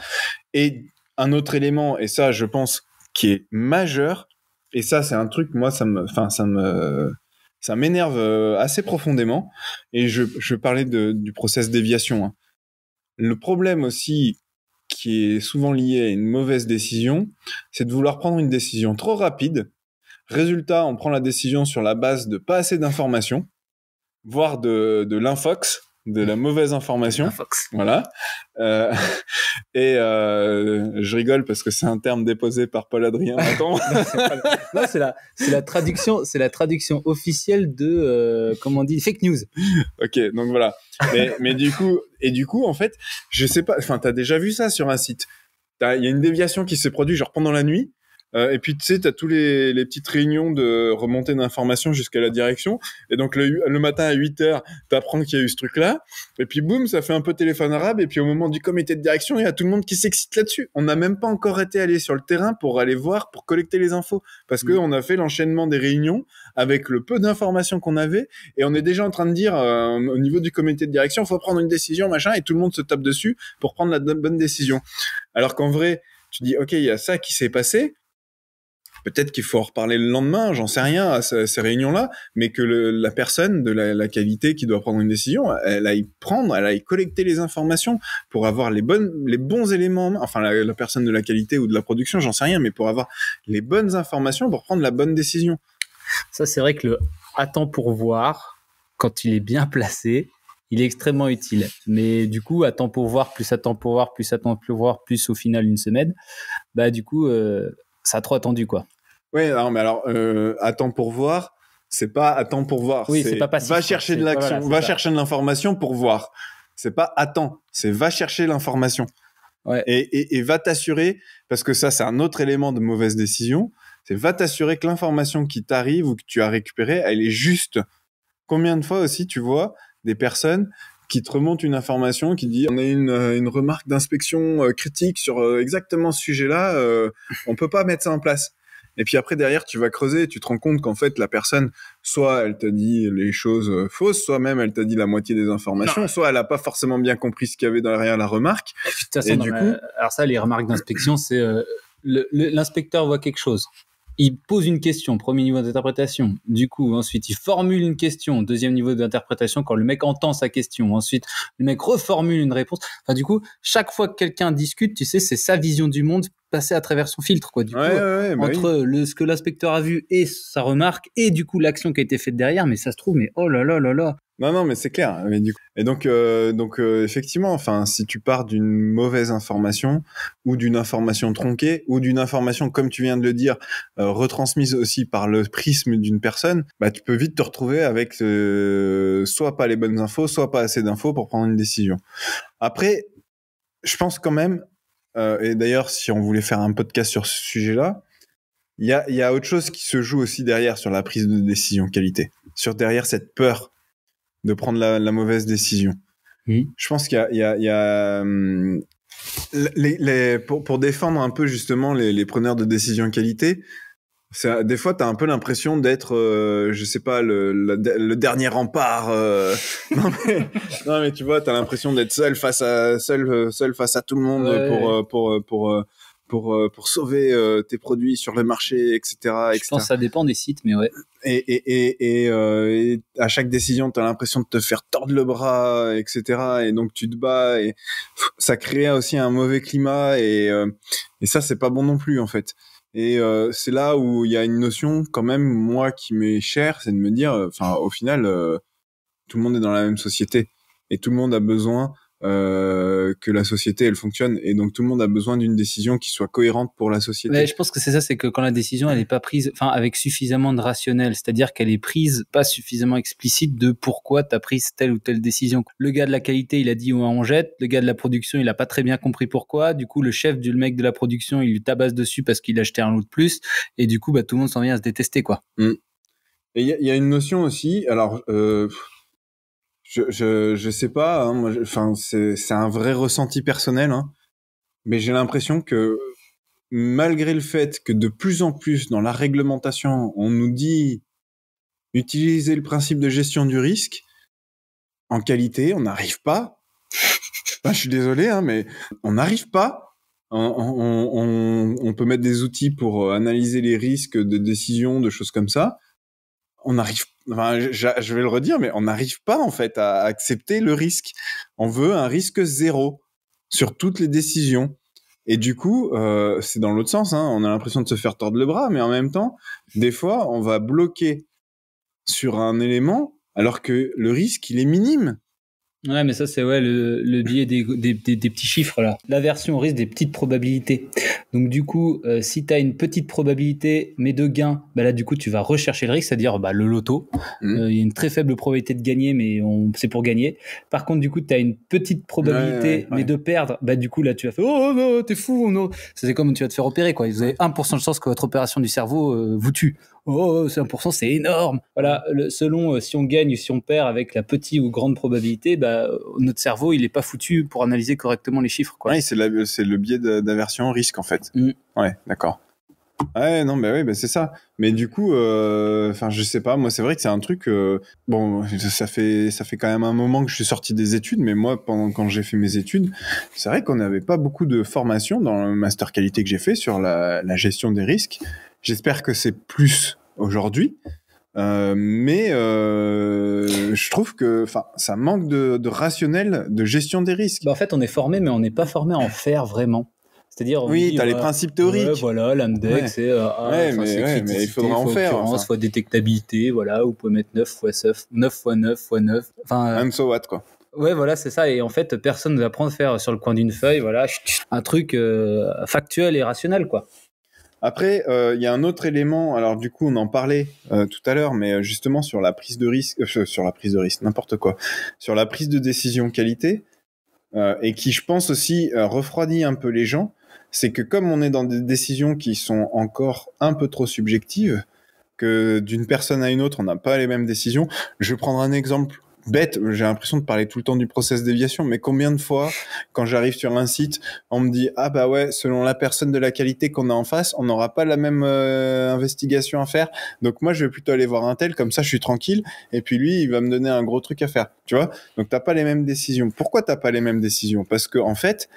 Et un autre élément, et ça, je pense, qui est majeur, et ça, c'est un truc, moi, ça m'énerve assez profondément. Et je parlais du process déviation, hein. Le problème aussi qui est souvent lié à une mauvaise décision, c'est de vouloir prendre une décision trop rapide. Résultat, on prend la décision sur la base de pas assez d'informations, voire de l'infox, de la mauvaise information. Voilà. Je rigole parce que c'est un terme déposé par Paul Adrien. Attends. Non, c'est la traduction officielle de comment on dit, fake news. Ok, donc voilà. Mais du coup, en fait, je sais pas. Enfin, t'as déjà vu ça sur un site. Il y a une déviation qui s'est produite genre pendant la nuit. Et puis, tu sais, t'as tous les petites réunions de remontée d'informations jusqu'à la direction. Et donc, le matin à 8h, t'apprends qu'il y a eu ce truc-là. Et puis, boum, ça fait un peu téléphone arabe. Et puis, au moment du comité de direction, il y a tout le monde qui s'excite là-dessus. On n'a même pas encore été allé sur le terrain pour aller voir, pour collecter les infos. Parce que on a fait l'enchaînement des réunions avec le peu d'informations qu'on avait. Et on est déjà en train de dire, au niveau du comité de direction, il faut prendre une décision, machin. Et tout le monde se tape dessus pour prendre la bonne décision. Alors qu'en vrai, tu dis, OK, il y a ça qui s'est passé. Peut-être qu'il faut en reparler le lendemain, j'en sais rien à ces réunions-là, mais que la personne de la qualité qui doit prendre une décision, elle aille collecter les informations pour avoir les bons éléments, enfin la personne de la qualité ou de la production, j'en sais rien, mais pour avoir les bonnes informations pour prendre la bonne décision. Ça, c'est vrai que le attends pour voir, quand il est bien placé, il est extrêmement utile. Mais du coup, attends pour voir, plus au final une semaine, bah du coup, ça a trop attendu, quoi. Ouais, non, mais alors, attends pour voir, c'est pas attends pour voir. Oui, c'est pas passif. Va chercher de l'action, chercher de l'information pour voir. C'est pas attends, c'est va chercher l'information. Ouais. Et va t'assurer, parce que ça, c'est un autre élément de mauvaise décision, c'est va t'assurer que l'information qui t'arrive ou que tu as récupérée, elle est juste. Combien de fois aussi, tu vois, des personnes qui te remontent une information qui dit on a une remarque d'inspection critique sur exactement ce sujet-là, on peut pas mettre ça en place. Et puis après, derrière, tu vas creuser et tu te rends compte qu'en fait, la personne, soit elle t'a dit les choses fausses, soit même elle t'a dit la moitié des informations, soit elle a pas forcément bien compris ce qu'il y avait derrière la remarque. Et puis, de toute façon, alors ça, les remarques d'inspection, c'est l'inspecteur voit quelque chose. Il pose une question, premier niveau d'interprétation. Du coup, ensuite, il formule une question, deuxième niveau d'interprétation, quand le mec entend sa question. Ensuite, le mec reformule une réponse. Enfin, du coup, chaque fois que quelqu'un discute, tu sais, c'est sa vision du monde passée à travers son filtre, quoi. Du coup, entre ce que l'inspecteur a vu et sa remarque, et du coup, l'action qui a été faite derrière, mais ça se trouve, mais oh là là là là. Non, mais c'est clair. Mais du coup, et donc, effectivement, enfin, si tu pars d'une mauvaise information ou d'une information tronquée ou d'une information, comme tu viens de le dire, retransmise aussi par le prisme d'une personne, bah, tu peux vite te retrouver avec soit pas les bonnes infos, soit pas assez d'infos pour prendre une décision. Après, je pense quand même, et d'ailleurs, si on voulait faire un podcast sur ce sujet-là, il y a autre chose qui se joue aussi derrière sur la prise de décision qualité, sur derrière cette peur de prendre la mauvaise décision. Je pense qu'il y a pour défendre un peu justement les preneurs de décision qualité, des fois t'as un peu l'impression d'être je sais pas le dernier rempart non mais tu vois, t'as l'impression d'être seul face à tout le monde pour sauver tes produits sur le marché, etc. Je pense que ça dépend des sites, mais ouais. Et à chaque décision, t'as l'impression de te faire tordre le bras, etc. Et donc tu te bats, et ça crée aussi un mauvais climat, et ça c'est pas bon non plus en fait. Et c'est là où il y a une notion quand même, moi, qui m'est chère, c'est de me dire, enfin au final, tout le monde est dans la même société et tout le monde a besoin que la société elle fonctionne, et donc tout le monde a besoin d'une décision qui soit cohérente pour la société. Ouais, je pense que c'est ça, c'est que quand la décision elle est pas prise, enfin avec suffisamment de rationnel, c'est-à-dire qu'elle est prise pas suffisamment explicite de pourquoi t'as pris telle ou telle décision. Le gars de la qualité il a dit on jette, le gars de la production il a pas très bien compris pourquoi, du coup le mec de la production il lui tabasse dessus parce qu'il a acheté un lot de plus, et du coup bah tout le monde s'en vient à se détester quoi. Et il y a une notion aussi, alors je sais pas, hein, moi, enfin c'est un vrai ressenti personnel, hein, mais j'ai l'impression que malgré le fait que de plus en plus dans la réglementation on nous dit utiliser le principe de gestion du risque, en qualité on n'arrive pas. Enfin, je suis désolé, hein, mais on n'arrive pas. On peut mettre des outils pour analyser les risques de décision, de choses comme ça. On arrive, enfin, je vais le redire, mais on n'arrive pas en fait à accepter le risque. On veut un risque zéro sur toutes les décisions. Et du coup, c'est dans l'autre sens, hein. On a l'impression de se faire tordre le bras, mais en même temps, des fois, on va bloquer sur un élément alors que le risque, il est minime. Ouais, mais ça, c'est le biais des petits chiffres, là. L'aversion au risque des petites probabilités. Donc, du coup, si tu as une petite probabilité, mais de gain, bah là, du coup, tu vas rechercher le risque, c'est-à-dire le loto. Il y a une très faible probabilité de gagner, mais c'est pour gagner. Par contre, du coup, tu as une petite probabilité, mais de perdre. Bah, du coup, là, tu vas faire « Oh non, t'es fou, non !» C'est comme tu vas te faire opérer, quoi. Vous avez 1% de chance que votre opération du cerveau vous tue. Oh, c'est 1%, c'est énorme. Voilà, selon si on gagne ou si on perd avec la petite ou grande probabilité, bah, notre cerveau, il est pas foutu pour analyser correctement les chiffres, quoi. Ouais, c'est le biais d'aversion au risque, en fait. Ouais, d'accord. Ouais, non, bah oui, bah c'est ça. Mais du coup, enfin, je sais pas, moi, c'est vrai que c'est un truc, bon, ça fait quand même un moment que je suis sorti des études, mais moi, quand j'ai fait mes études, c'est vrai qu'on n'avait pas beaucoup de formation dans le master qualité que j'ai fait sur la gestion des risques. J'espère que c'est plus aujourd'hui, mais je trouve que, enfin, ça manque de rationnel de gestion des risques. Bah, en fait, on est formé, mais on n'est pas formé à en faire vraiment. C'est-à-dire, oui, t'as les principes théoriques. Ouais, voilà, l'AMDEX, c'est mais il faudra en faire. Fois détectabilité, voilà, vous pouvez mettre 9 x 9 x 9 x 9. Enfin, and so what, quoi. Ouais, voilà, c'est ça. Et en fait, personne ne va apprendre à faire sur le coin d'une feuille, voilà, un truc factuel et rationnel, quoi. Après, il y a un autre élément. Alors du coup, on en parlait tout à l'heure, mais justement sur la prise de risque, n'importe quoi, sur la prise de décision qualité, et qui, je pense aussi, refroidit un peu les gens. C'est que comme on est dans des décisions qui sont encore un peu trop subjectives, que d'une personne à une autre, on n'a pas les mêmes décisions. Je vais prendre un exemple bête, j'ai l'impression de parler tout le temps du process déviation, mais combien de fois, quand j'arrive sur un site, on me dit, ah bah ouais, selon la personne de la qualité qu'on a en face, on n'aura pas la même investigation à faire, donc moi je vais plutôt aller voir un tel, comme ça je suis tranquille, et puis lui il va me donner un gros truc à faire, tu vois. Donc t'as pas les mêmes décisions. Pourquoi t'as pas les mêmes décisions? Parce que en fait,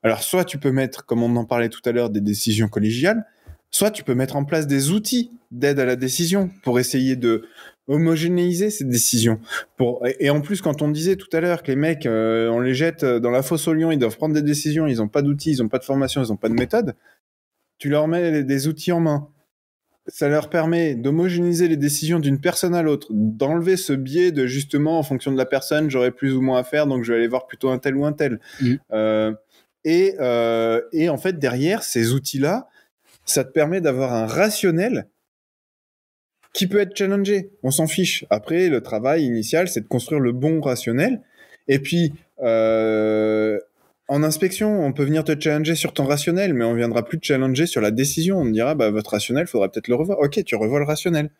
alors soit tu peux mettre, comme on en parlait tout à l'heure, des décisions collégiales, soit tu peux mettre en place des outils d'aide à la décision pour essayer de homogénéiser ces décisions. Et en plus, quand on disait tout à l'heure que les mecs, on les jette dans la fosse aux lions, ils doivent prendre des décisions, ils n'ont pas d'outils, ils n'ont pas de formation, ils n'ont pas de méthode, tu leur mets des outils en main. Ça leur permet d'homogénéiser les décisions d'une personne à l'autre, d'enlever ce biais de justement, en fonction de la personne, j'aurai plus ou moins à faire, donc je vais aller voir plutôt un tel ou un tel. Et en fait, derrière, ces outils-là, ça te permet d'avoir un rationnel qui peut être challengé. On s'en fiche. Après, le travail initial, c'est de construire le bon rationnel. Et puis, en inspection, on peut venir te challenger sur ton rationnel, mais on viendra plus te challenger sur la décision. On me dira, bah, votre rationnel, faudra peut-être le revoir. Ok, tu revois le rationnel.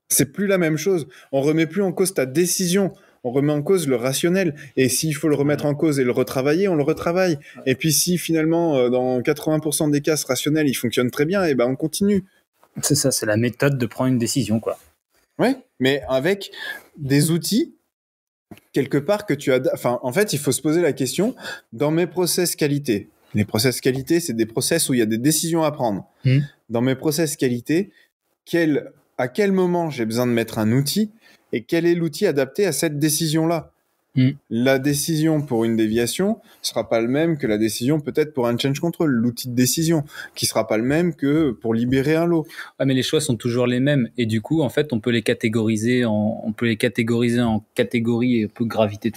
C'est plus la même chose. On remet plus en cause ta décision. On remet en cause le rationnel. Et s'il faut le remettre en cause et le retravailler, on le retravaille. Et puis si finalement, dans 80% des cas, ce rationnel, il fonctionne très bien, et ben on continue. C'est ça, c'est la méthode de prendre une décision, quoi. Ouais, mais avec des outils, quelque part, que tu as... Enfin, en fait, il faut se poser la question, dans mes process qualité, les process qualité, c'est des process où il y a des décisions à prendre. Dans mes process qualité, à quel moment j'ai besoin de mettre un outil et quel est l'outil adapté à cette décision-là. La décision pour une déviation sera pas le même que la décision peut-être pour un change control, l'outil de décision, qui sera pas le même que pour libérer un lot. Ah, mais les choix sont toujours les mêmes et du coup en fait on peut les catégoriser en catégories un peu gravité.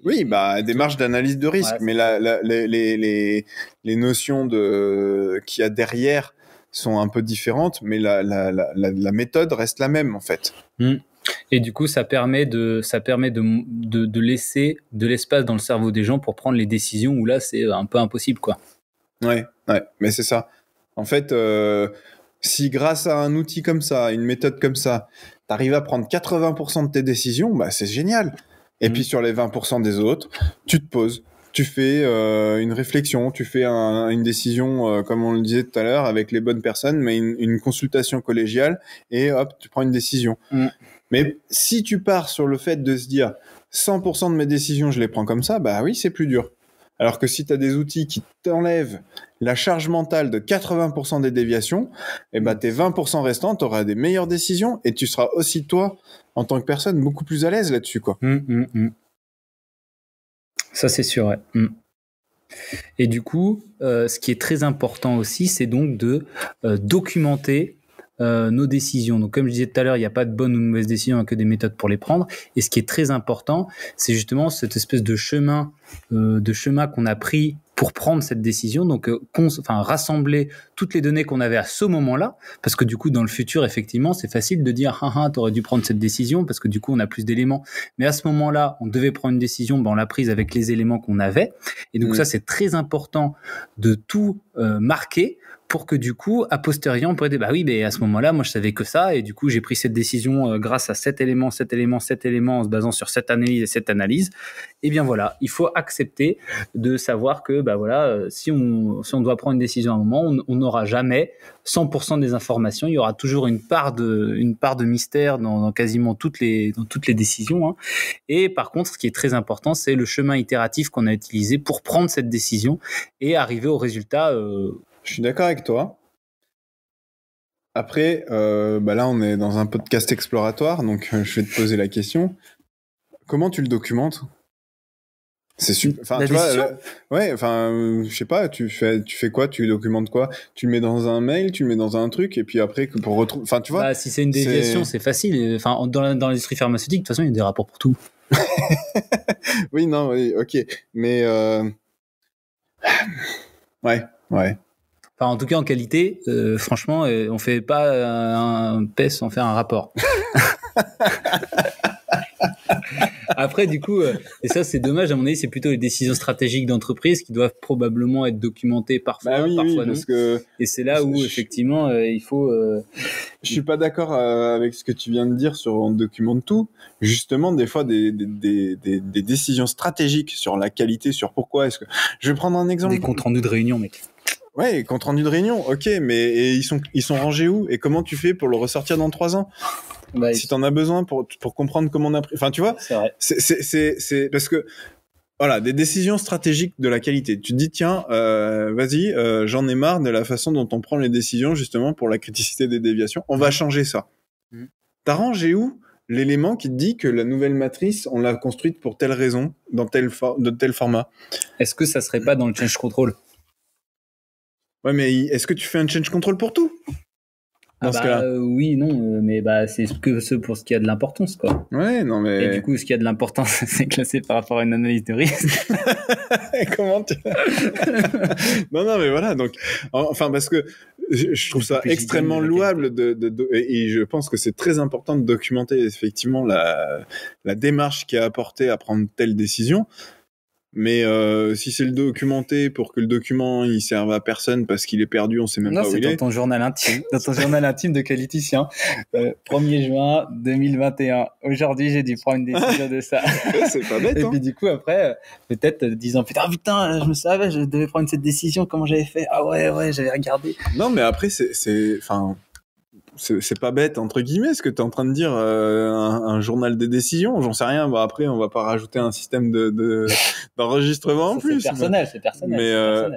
Oui, bah des marges d'analyse de risque, ouais, mais les notions qu'il y a derrière sont un peu différentes, mais la méthode reste la même en fait. Et du coup, ça permet de laisser de l'espace dans le cerveau des gens pour prendre les décisions où là, c'est un peu impossible, quoi. Ouais, mais c'est ça. En fait, si grâce à un outil comme ça, une méthode comme ça, t'arrives à prendre 80% de tes décisions, bah c'est génial. Et puis sur les 20% des autres, tu te poses, tu fais une réflexion, tu fais une décision, comme on le disait tout à l'heure, avec les bonnes personnes, mais une consultation collégiale, et hop, tu prends une décision. Mais si tu pars sur le fait de se dire 100% de mes décisions, je les prends comme ça, bah oui, c'est plus dur. Alors que si tu as des outils qui t'enlèvent la charge mentale de 80% des déviations, et bah tes 20% restants, tu auras des meilleures décisions et tu seras aussi toi, en tant que personne, beaucoup plus à l'aise là-dessus, quoi. Ça, c'est sûr, ouais. Et du coup, ce qui est très important aussi, c'est donc de documenter nos décisions. Donc, comme je disais tout à l'heure, il n'y a pas de bonne ou de mauvaise décision, il n'y a que des méthodes pour les prendre. Et ce qui est très important, c'est justement cette espèce de chemin qu'on a pris pour prendre cette décision. Donc, rassembler toutes les données qu'on avait à ce moment-là, parce que du coup, dans le futur, effectivement, c'est facile de dire t'aurais dû prendre cette décision, parce que du coup, on a plus d'éléments. Mais à ce moment-là, on devait prendre une décision, on l'a prise avec les éléments qu'on avait. Et donc, ça, c'est très important de tout marquer, pour que du coup, a posteriori, on pourrait dire, bah oui, mais à ce moment-là, moi, je savais que ça, et du coup, j'ai pris cette décision grâce à cet élément, en se basant sur cette analyse et cette analyse. Et bien voilà, il faut accepter de savoir que, bah voilà, si on doit prendre une décision à un moment, on n'aura jamais 100% des informations. Il y aura toujours une part de mystère dans quasiment toutes les décisions. Et par contre, ce qui est très important, c'est le chemin itératif qu'on a utilisé pour prendre cette décision et arriver au résultat. Je suis d'accord avec toi. Après, là, on est dans un podcast exploratoire, donc je vais te poser la question. Comment tu le documentes ? C'est super. Enfin, tu vois, je sais pas. Tu fais quoi ? Tu documentes quoi ? Tu le mets dans un mail, tu le mets dans un truc, et puis après pour retrouver. Enfin, tu vois. Bah, si c'est une déviation, c'est facile. Enfin, dans l'industrie pharmaceutique, de toute façon, il y a des rapports pour tout. Oui, non, oui, ok, mais ouais. Enfin, en tout cas, en qualité, franchement, on fait pas un PES, on fait un rapport. Après, du coup, et ça, c'est dommage. À mon avis, c'est plutôt les décisions stratégiques d'entreprise qui doivent probablement être documentées Bah parfois, oui, parfois non. parce que Et c'est là où, effectivement, il faut. je suis pas d'accord avec ce que tu viens de dire sur on documente tout. Justement, des fois, des décisions stratégiques sur la qualité, sur pourquoi est-ce que. Je vais prendre un exemple. Des comptes rendus de réunion, mec. Ouais, compte rendu de réunion, ok, mais et ils sont rangés où? Et comment tu fais pour le ressortir dans 3 ans? Bah, Si t'en as besoin pour comprendre comment on a pris. Enfin, tu vois, c'est vrai. c'est parce que voilà, des décisions stratégiques de la qualité. Tu te dis tiens, vas-y, j'en ai marre de la façon dont on prend les décisions justement pour la criticité des déviations. On va changer ça. T'as rangé où l'élément qui te dit que la nouvelle matrice, on l'a construite pour telle raison, dans de tel format? Est-ce que ça serait pas dans le change control? Ouais, mais est-ce que tu fais un change control pour tout? Dans ce cas-là. Oui, non, mais bah c'est que ce pour ce qui a de l'importance, quoi. Ouais, non mais. Et du coup, ce qui a de l'importance, c'est classé par rapport à une analyse de risque. Comment tu. Non, mais voilà. Donc, enfin, parce que je trouve ça extrêmement louable et je pense que c'est très important de documenter effectivement la démarche qui a apporté à prendre telle décision. Mais si c'est le documenter pour que le document il serve à personne parce qu'il est perdu, on sait même pas où il est. Non, c'est dans ton journal intime, dans ton journal intime de qualiticien. 1er juin 2021. Aujourd'hui, j'ai dû prendre une décision de ça. C'est pas bête. Et puis du coup après, peut-être 10 ans plus tard, putain, je me savais, je devais prendre cette décision. Comment j'avais fait? Ah ouais, j'avais regardé. Non, mais après c'est pas bête entre guillemets ce que tu es en train de dire, un journal des décisions, j'en sais rien. Bon, après on va pas rajouter un système d'enregistrement en plus. C'est personnel. Mais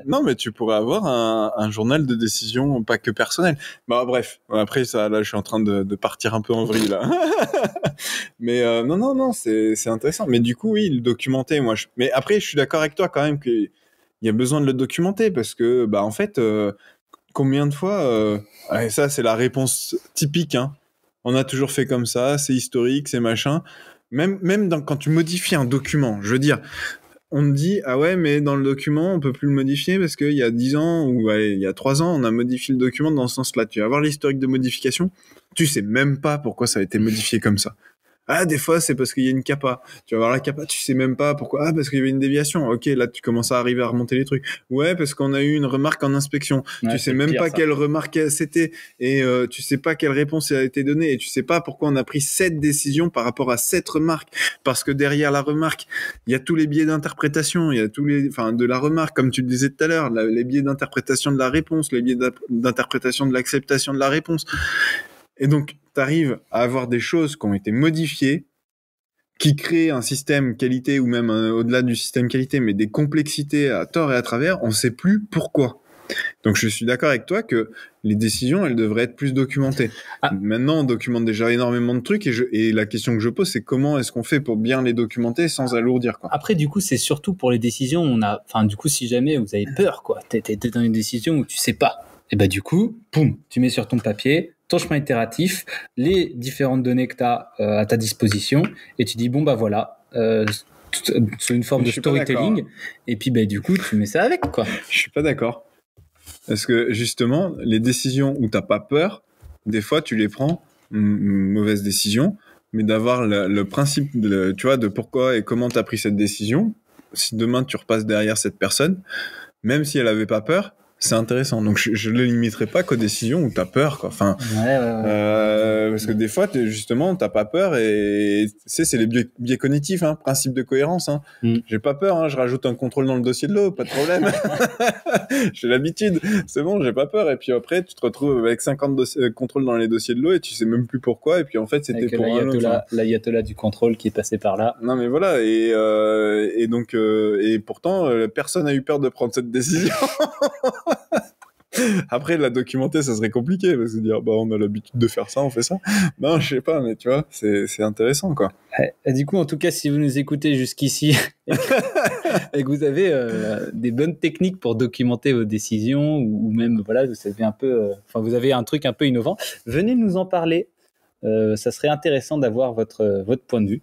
non, mais tu pourrais avoir un journal de décision pas que personnel. Bah bref, après ça là je suis en train de partir un peu en vrille là. Mais non, c'est intéressant. Mais du coup oui, le documenter mais après je suis d'accord avec toi quand même qu'il y a besoin de le documenter parce que bah en fait combien de fois ça c'est la réponse typique, hein. On a toujours fait comme ça, c'est historique, c'est machin. Même quand tu modifies un document, je veux dire, on te dit ah ouais mais dans le document on peut plus le modifier parce qu'il y a 10 ans ou allez, il y a 3 ans on a modifié le document dans ce sens-là. Tu vas voir l'historique de modification, tu sais même pas pourquoi ça a été modifié comme ça. Ah, des fois, c'est parce qu'il y a une capa. Tu vas voir la capa, tu sais même pas pourquoi. Ah, parce qu'il y avait une déviation. Ok, là, tu commences à arriver à remonter les trucs. Ouais, parce qu'on a eu une remarque en inspection. Ouais, tu sais même pas quelle remarque c'était. Et tu sais pas quelle réponse a été donnée. Et tu sais pas pourquoi on a pris cette décision par rapport à cette remarque. Parce que derrière la remarque, il y a tous les biais d'interprétation. Il y a de la remarque, comme tu le disais tout à l'heure, les biais d'interprétation de la réponse, les biais d'interprétation de l'acceptation de la réponse. Et donc, tu arrives à avoir des choses qui ont été modifiées, qui créent un système qualité ou même au-delà du système qualité, mais des complexités à tort et à travers, on ne sait plus pourquoi. Donc, je suis d'accord avec toi que les décisions, elles devraient être plus documentées. Ah. Maintenant, on documente déjà énormément de trucs et la question que je pose, c'est comment est-ce qu'on fait pour bien les documenter sans alourdir, quoi. Après, du coup, c'est surtout pour les décisions, du coup, si jamais vous avez peur, quoi, t'es dans une décision où tu sais pas, et bah, du coup, boum, tu mets sur ton papier ton chemin itératif, les différentes données que tu as à ta disposition, et tu dis, bon, bah voilà, c'est une forme de storytelling, et puis bah, du coup, tu mets ça avec, quoi. Je suis pas d'accord. Parce que justement, les décisions où t'as pas peur, des fois, tu les prends, mauvaise décision, mais d'avoir le principe, tu vois, de pourquoi et comment t'as pris cette décision. Si demain, tu repasses derrière cette personne, même si elle avait pas peur, c'est intéressant. Donc, je le limiterai pas qu'aux décisions où t'as peur, quoi. Enfin, parce que des fois, justement, t'as pas peur et tu sais, c'est les biais cognitifs, hein, principe de cohérence, hein. J'ai pas peur, hein, je rajoute un contrôle dans le dossier de l'eau, pas de problème. J'ai l'habitude, c'est bon, j'ai pas peur. Et puis après, tu te retrouves avec 50 contrôles dans les dossiers de l'eau et tu sais même plus pourquoi. Et puis en fait, c'était avec pour un autre. L'ayatollah du contrôle qui est passé par là. Non, mais voilà. Et donc, et pourtant, personne n'a eu peur de prendre cette décision. Après, la documenter, ça serait compliqué, parce que dire, bah, on a l'habitude de faire ça, on fait ça. Non, je sais pas, mais tu vois, c'est intéressant, quoi. Et du coup, en tout cas, si vous nous écoutez jusqu'ici et que vous avez des bonnes techniques pour documenter vos décisions, ou même, voilà, vous savez vous avez un truc un peu innovant, venez nous en parler. Ça serait intéressant d'avoir votre point de vue.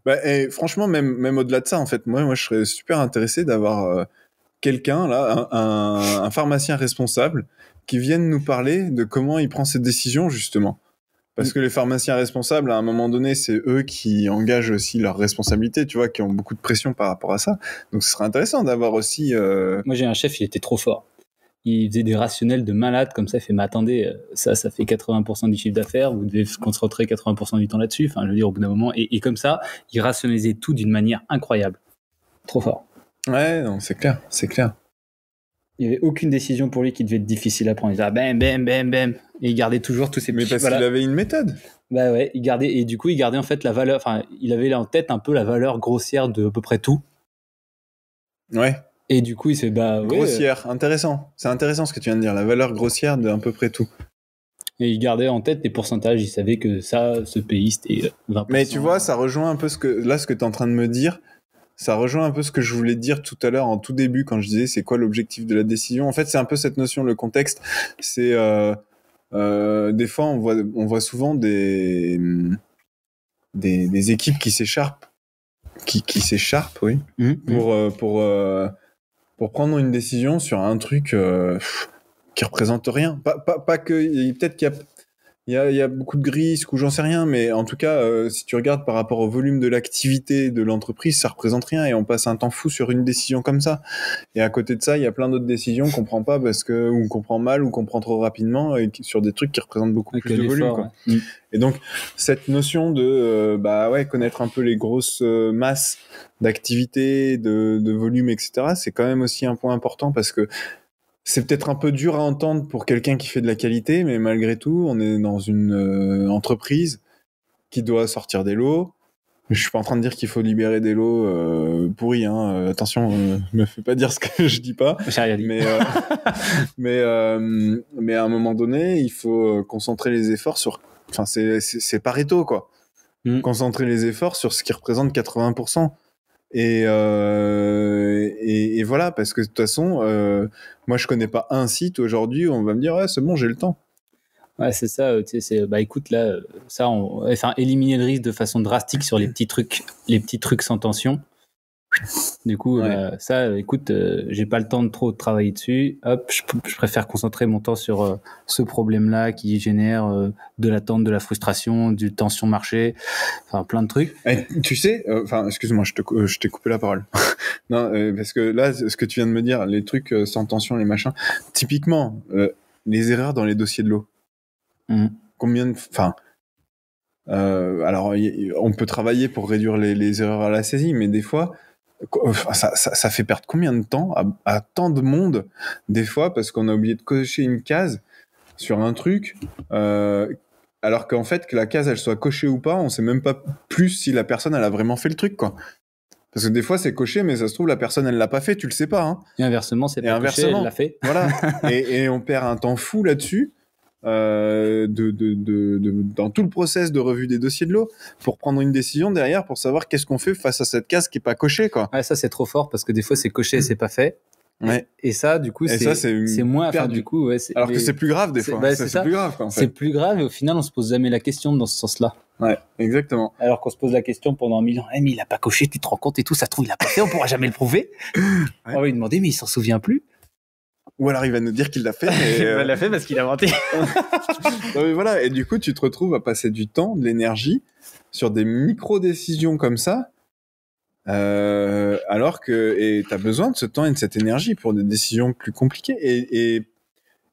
Bah, et franchement, même au-delà de ça, en fait, moi, je serais super intéressé d'avoir quelqu'un là, un pharmacien responsable qui vienne nous parler de comment il prend ses décisions justement. Parce que les pharmaciens responsables, à un moment donné, c'est eux qui engagent aussi leurs responsabilités, tu vois, qui ont beaucoup de pression par rapport à ça. Donc, ce serait intéressant d'avoir aussi... Moi, j'ai un chef, il était trop fort. Il faisait des rationnels de malade, comme ça, il fait, mais attendez, ça fait 80% du chiffre d'affaires, vous devez se concentrer 80% du temps là-dessus. Enfin, je veux dire, au bout d'un moment, et comme ça, il rationalisait tout d'une manière incroyable. Trop fort. Ouais, non, c'est clair, c'est clair. Il n'y avait aucune décision pour lui qui devait être difficile à prendre. Il disait, bam, bam, bam, bam. Et il gardait toujours tous ses Mais petits... parce qu'il avait une méthode. Bah ouais, il gardait, et du coup, il gardait en fait la valeur, enfin, il avait en tête un peu la valeur grossière de à peu près tout. Ouais. Et du coup, il s'est, grossière, intéressant. C'est intéressant ce que tu viens de dire, la valeur grossière de à peu près tout. Et il gardait en tête les pourcentages, il savait que ça, ce pays, c'était 20%. Mais tu vois, ça rejoint un peu ce que tu es en train de me dire. Ça rejoint un peu ce que je voulais dire tout à l'heure en tout début quand je disais c'est quoi l'objectif de la décision. En fait, c'est un peu cette notion, le contexte. C'est des fois on voit souvent des équipes qui s'écharpent, qui s'écharpent, oui, pour prendre une décision sur un truc qui représente rien. Pas que peut-être il y a beaucoup de risques ou j'en sais rien, mais en tout cas, si tu regardes par rapport au volume de l'activité de l'entreprise, ça représente rien et on passe un temps fou sur une décision comme ça. Et à côté de ça, il y a plein d'autres décisions qu'on prend pas parce que ou qu'on prend mal ou qu'on prend trop rapidement et sur des trucs qui représentent beaucoup plus de volume. Quoi. Ouais. Et donc cette notion de connaître un peu les grosses masses d'activité, de volume, etc. C'est quand même aussi un point important parce que c'est peut-être un peu dur à entendre pour quelqu'un qui fait de la qualité, mais malgré tout, on est dans une entreprise qui doit sortir des lots. Je suis pas en train de dire qu'il faut libérer des lots pourris. Attention, me fais pas dire ce que je dis pas. J'ai rien dit. Mais à un moment donné, il faut concentrer les efforts sur. Enfin, c'est Pareto quoi. Concentrer les efforts sur ce qui représente 80%. Et voilà, parce que de toute façon, moi je connais pas un site aujourd'hui où on va me dire ouais c'est bon j'ai le temps. Ouais c'est ça, tu sais écoute là ça éliminer le risque de façon drastique sur les petits trucs sans tension. Du coup, écoute, j'ai pas le temps de trop travailler dessus. Hop, je préfère concentrer mon temps sur ce problème-là qui génère de l'attente, de la frustration, du tension marché, enfin plein de trucs. Tu sais, excuse-moi, je t'ai coupé la parole. Non, parce que là, ce que tu viens de me dire, les trucs sans tension, les machins, typiquement, les erreurs dans les dossiers de l'eau. Alors, on peut travailler pour réduire les erreurs à la saisie, mais des fois. Ça fait perdre combien de temps à tant de monde des fois parce qu'on a oublié de cocher une case sur un truc alors qu'en fait que la case elle soit cochée ou pas on sait même pas plus si la personne elle a vraiment fait le truc quoi parce que des fois c'est coché mais ça se trouve la personne elle l'a pas fait tu le sais pas hein. Et inversement c'est pas coché elle l'a fait voilà et on perd un temps fou là-dessus dans tout le process de revue des dossiers de l'eau pour prendre une décision derrière pour savoir qu'est-ce qu'on fait face à cette case qui est pas cochée quoi. Ouais, ça c'est trop fort parce que des fois c'est coché et c'est pas fait. Ouais. Et ça du coup c'est moins perdu. Du coup alors que c'est plus grave des fois. C'est plus grave quoi, en fait. C'est plus grave et au final on se pose jamais la question dans ce sens-là. Ouais, exactement. Alors qu'on se pose la question pendant 1000 ans, mais il a pas coché, tu te rends compte et tout, ça se trouve il a pas fait, on pourra jamais le prouver. Ouais. On va lui demander mais il s'en souvient plus. Ou alors il va nous dire qu'il l'a fait. Il l'a fait parce qu'il a menti. Non, mais voilà, et du coup tu te retrouves à passer du temps, de l'énergie sur des micro-décisions comme ça, alors que t'as besoin de ce temps et de cette énergie pour des décisions plus compliquées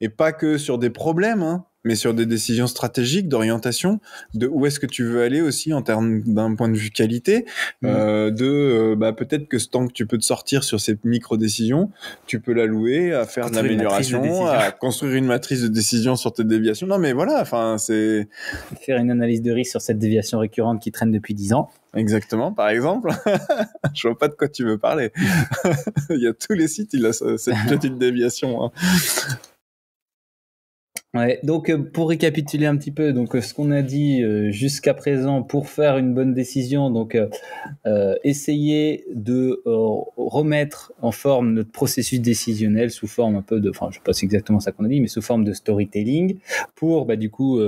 et pas que sur des problèmes, hein, mais sur des décisions stratégiques d'orientation, de où est-ce que tu veux aller aussi en termes d'un point de vue qualité, peut-être que ce temps que tu peux te sortir sur ces micro-décisions, tu peux l'allouer à faire de l'amélioration, à construire une matrice de décision sur tes déviations. Non mais voilà, enfin c'est... Faire une analyse de risque sur cette déviation récurrente qui traîne depuis 10 ans. Exactement, par exemple. Je vois pas de quoi tu veux parler. Il y a tous les sites, il a cette petite déviation. Hein. Ouais, donc pour récapituler un petit peu, donc ce qu'on a dit jusqu'à présent pour faire une bonne décision, donc essayer de remettre en forme notre processus décisionnel sous forme un peu de, enfin je sais pas si c'est exactement ça qu'on a dit, mais sous forme de storytelling pour du coup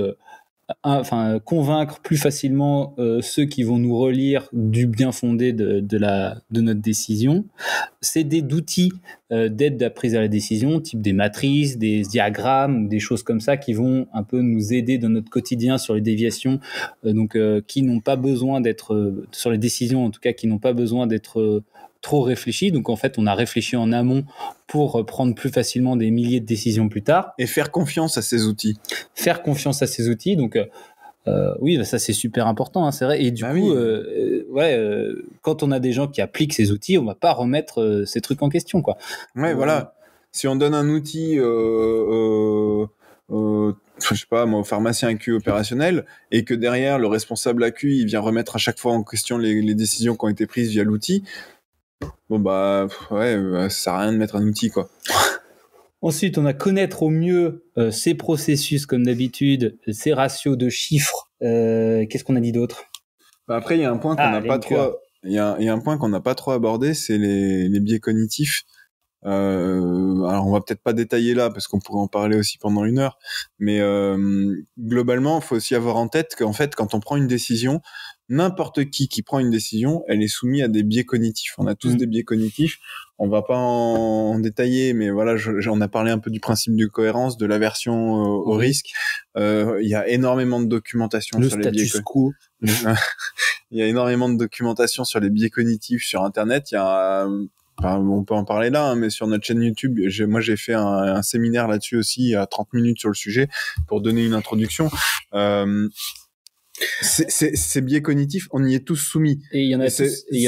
convaincre plus facilement ceux qui vont nous relire du bien fondé de notre décision, s'aider d'outils d'aide à prise à la décision, type des matrices, des diagrammes, des choses comme ça qui vont un peu nous aider dans notre quotidien sur les déviations, qui n'ont pas besoin d'être, sur les décisions en tout cas, qui n'ont pas besoin d'être trop réfléchies. Donc en fait, on a réfléchi en amont pour prendre plus facilement des milliers de décisions plus tard. Et faire confiance à ces outils. Faire confiance à ces outils, donc oui, ça c'est super important, hein, c'est vrai. Et du coup, quand on a des gens qui appliquent ces outils, on va pas remettre ces trucs en question, quoi. Ouais, voilà. Si on donne un outil, je sais pas, moi, au pharmacien AQ opérationnel, et que derrière le responsable AQ, il vient remettre à chaque fois en question les décisions qui ont été prises via l'outil. Bon ça sert à rien de mettre un outil, quoi. Ensuite, on a connaître au mieux ces processus, comme d'habitude, ces ratios de chiffres. Qu'est-ce qu'on a dit d'autre ? Après, il y a un point qu'on n'a pas trop. Il y a un point qu'on n'a pas trop abordé, c'est les biais cognitifs. Alors, on va peut-être pas détailler là parce qu'on pourrait en parler aussi pendant 1 heure. Mais globalement, il faut aussi avoir en tête qu'en fait, quand on prend une décision, n'importe qui prend une décision, elle est soumise à des biais cognitifs. On a tous des biais cognitifs. On va pas en détailler, mais voilà, j'en ai parlé un peu du principe de cohérence, de l'aversion au risque. Il y a énormément de documentation sur les biais. Le status quo. Il y a énormément de documentation sur les biais cognitifs sur Internet. Il y a on peut en parler là, hein, mais sur notre chaîne YouTube, j'ai fait un séminaire là-dessus aussi, à 30 minutes sur le sujet, pour donner une introduction. Ces biais cognitifs, on y est tous soumis. Et il y en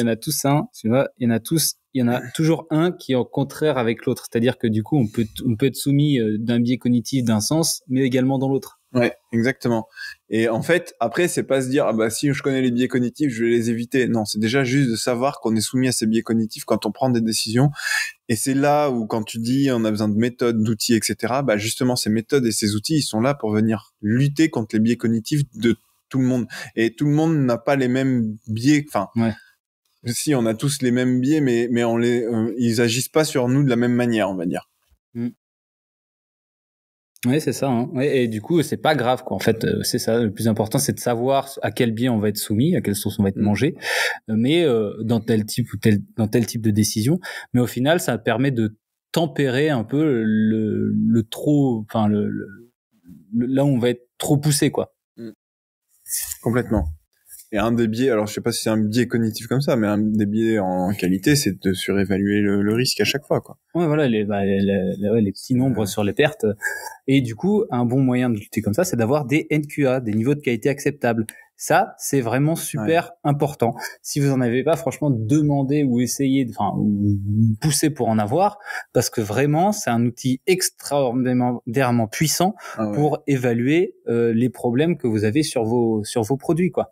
a tous un, tu vois, il y en a toujours un qui est en contraire avec l'autre. C'est-à-dire que du coup, on peut être soumis d'un biais cognitif d'un sens, mais également dans l'autre. Ouais, exactement. Et en fait, après, c'est pas se dire, si je connais les biais cognitifs, je vais les éviter. Non, c'est déjà juste de savoir qu'on est soumis à ces biais cognitifs quand on prend des décisions. Et c'est là où, quand tu dis, on a besoin de méthodes, d'outils, etc., justement, ces méthodes et ces outils, ils sont là pour venir lutter contre les biais cognitifs de tout le monde. Et tout le monde n'a pas les mêmes biais. Enfin, si, on a tous les mêmes biais, mais ils agissent pas sur nous de la même manière, on va dire. Oui, c'est ça. Hein. Ouais, et du coup, c'est pas grave, quoi. En fait, c'est ça. Le plus important, c'est de savoir à quel biais on va être soumis, à quelle source on va être mangé, mais dans tel type de décision. Mais au final, ça permet de tempérer un peu le trop, enfin là où on va être trop poussé, quoi. Complètement. Et un des biais, alors je sais pas si c'est un biais cognitif comme ça, mais un des biais en qualité, c'est de surévaluer le risque à chaque fois, quoi. Ouais, voilà, les petits nombres sur les pertes. Et du coup, un bon moyen de lutter comme ça, c'est d'avoir des NQA, des niveaux de qualité acceptables. Ça, c'est vraiment super important. Si vous en avez pas, franchement, demandez ou essayez, ou poussez pour en avoir, parce que vraiment, c'est un outil extraordinairement puissant pour évaluer les problèmes que vous avez sur vos produits, quoi.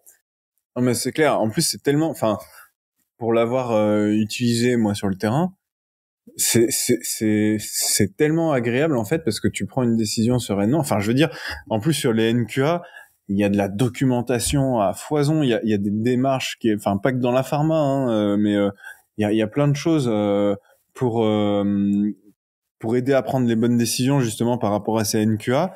Non, mais c'est clair. En plus, c'est tellement, pour l'avoir utilisé moi sur le terrain, c'est tellement agréable en fait parce que tu prends une décision sereinement. Enfin, je veux dire, en plus sur les NQA, il y a de la documentation à foison. Il y a des démarches pas que dans la pharma, hein, mais il y a plein de choses pour aider à prendre les bonnes décisions justement par rapport à ces NQA.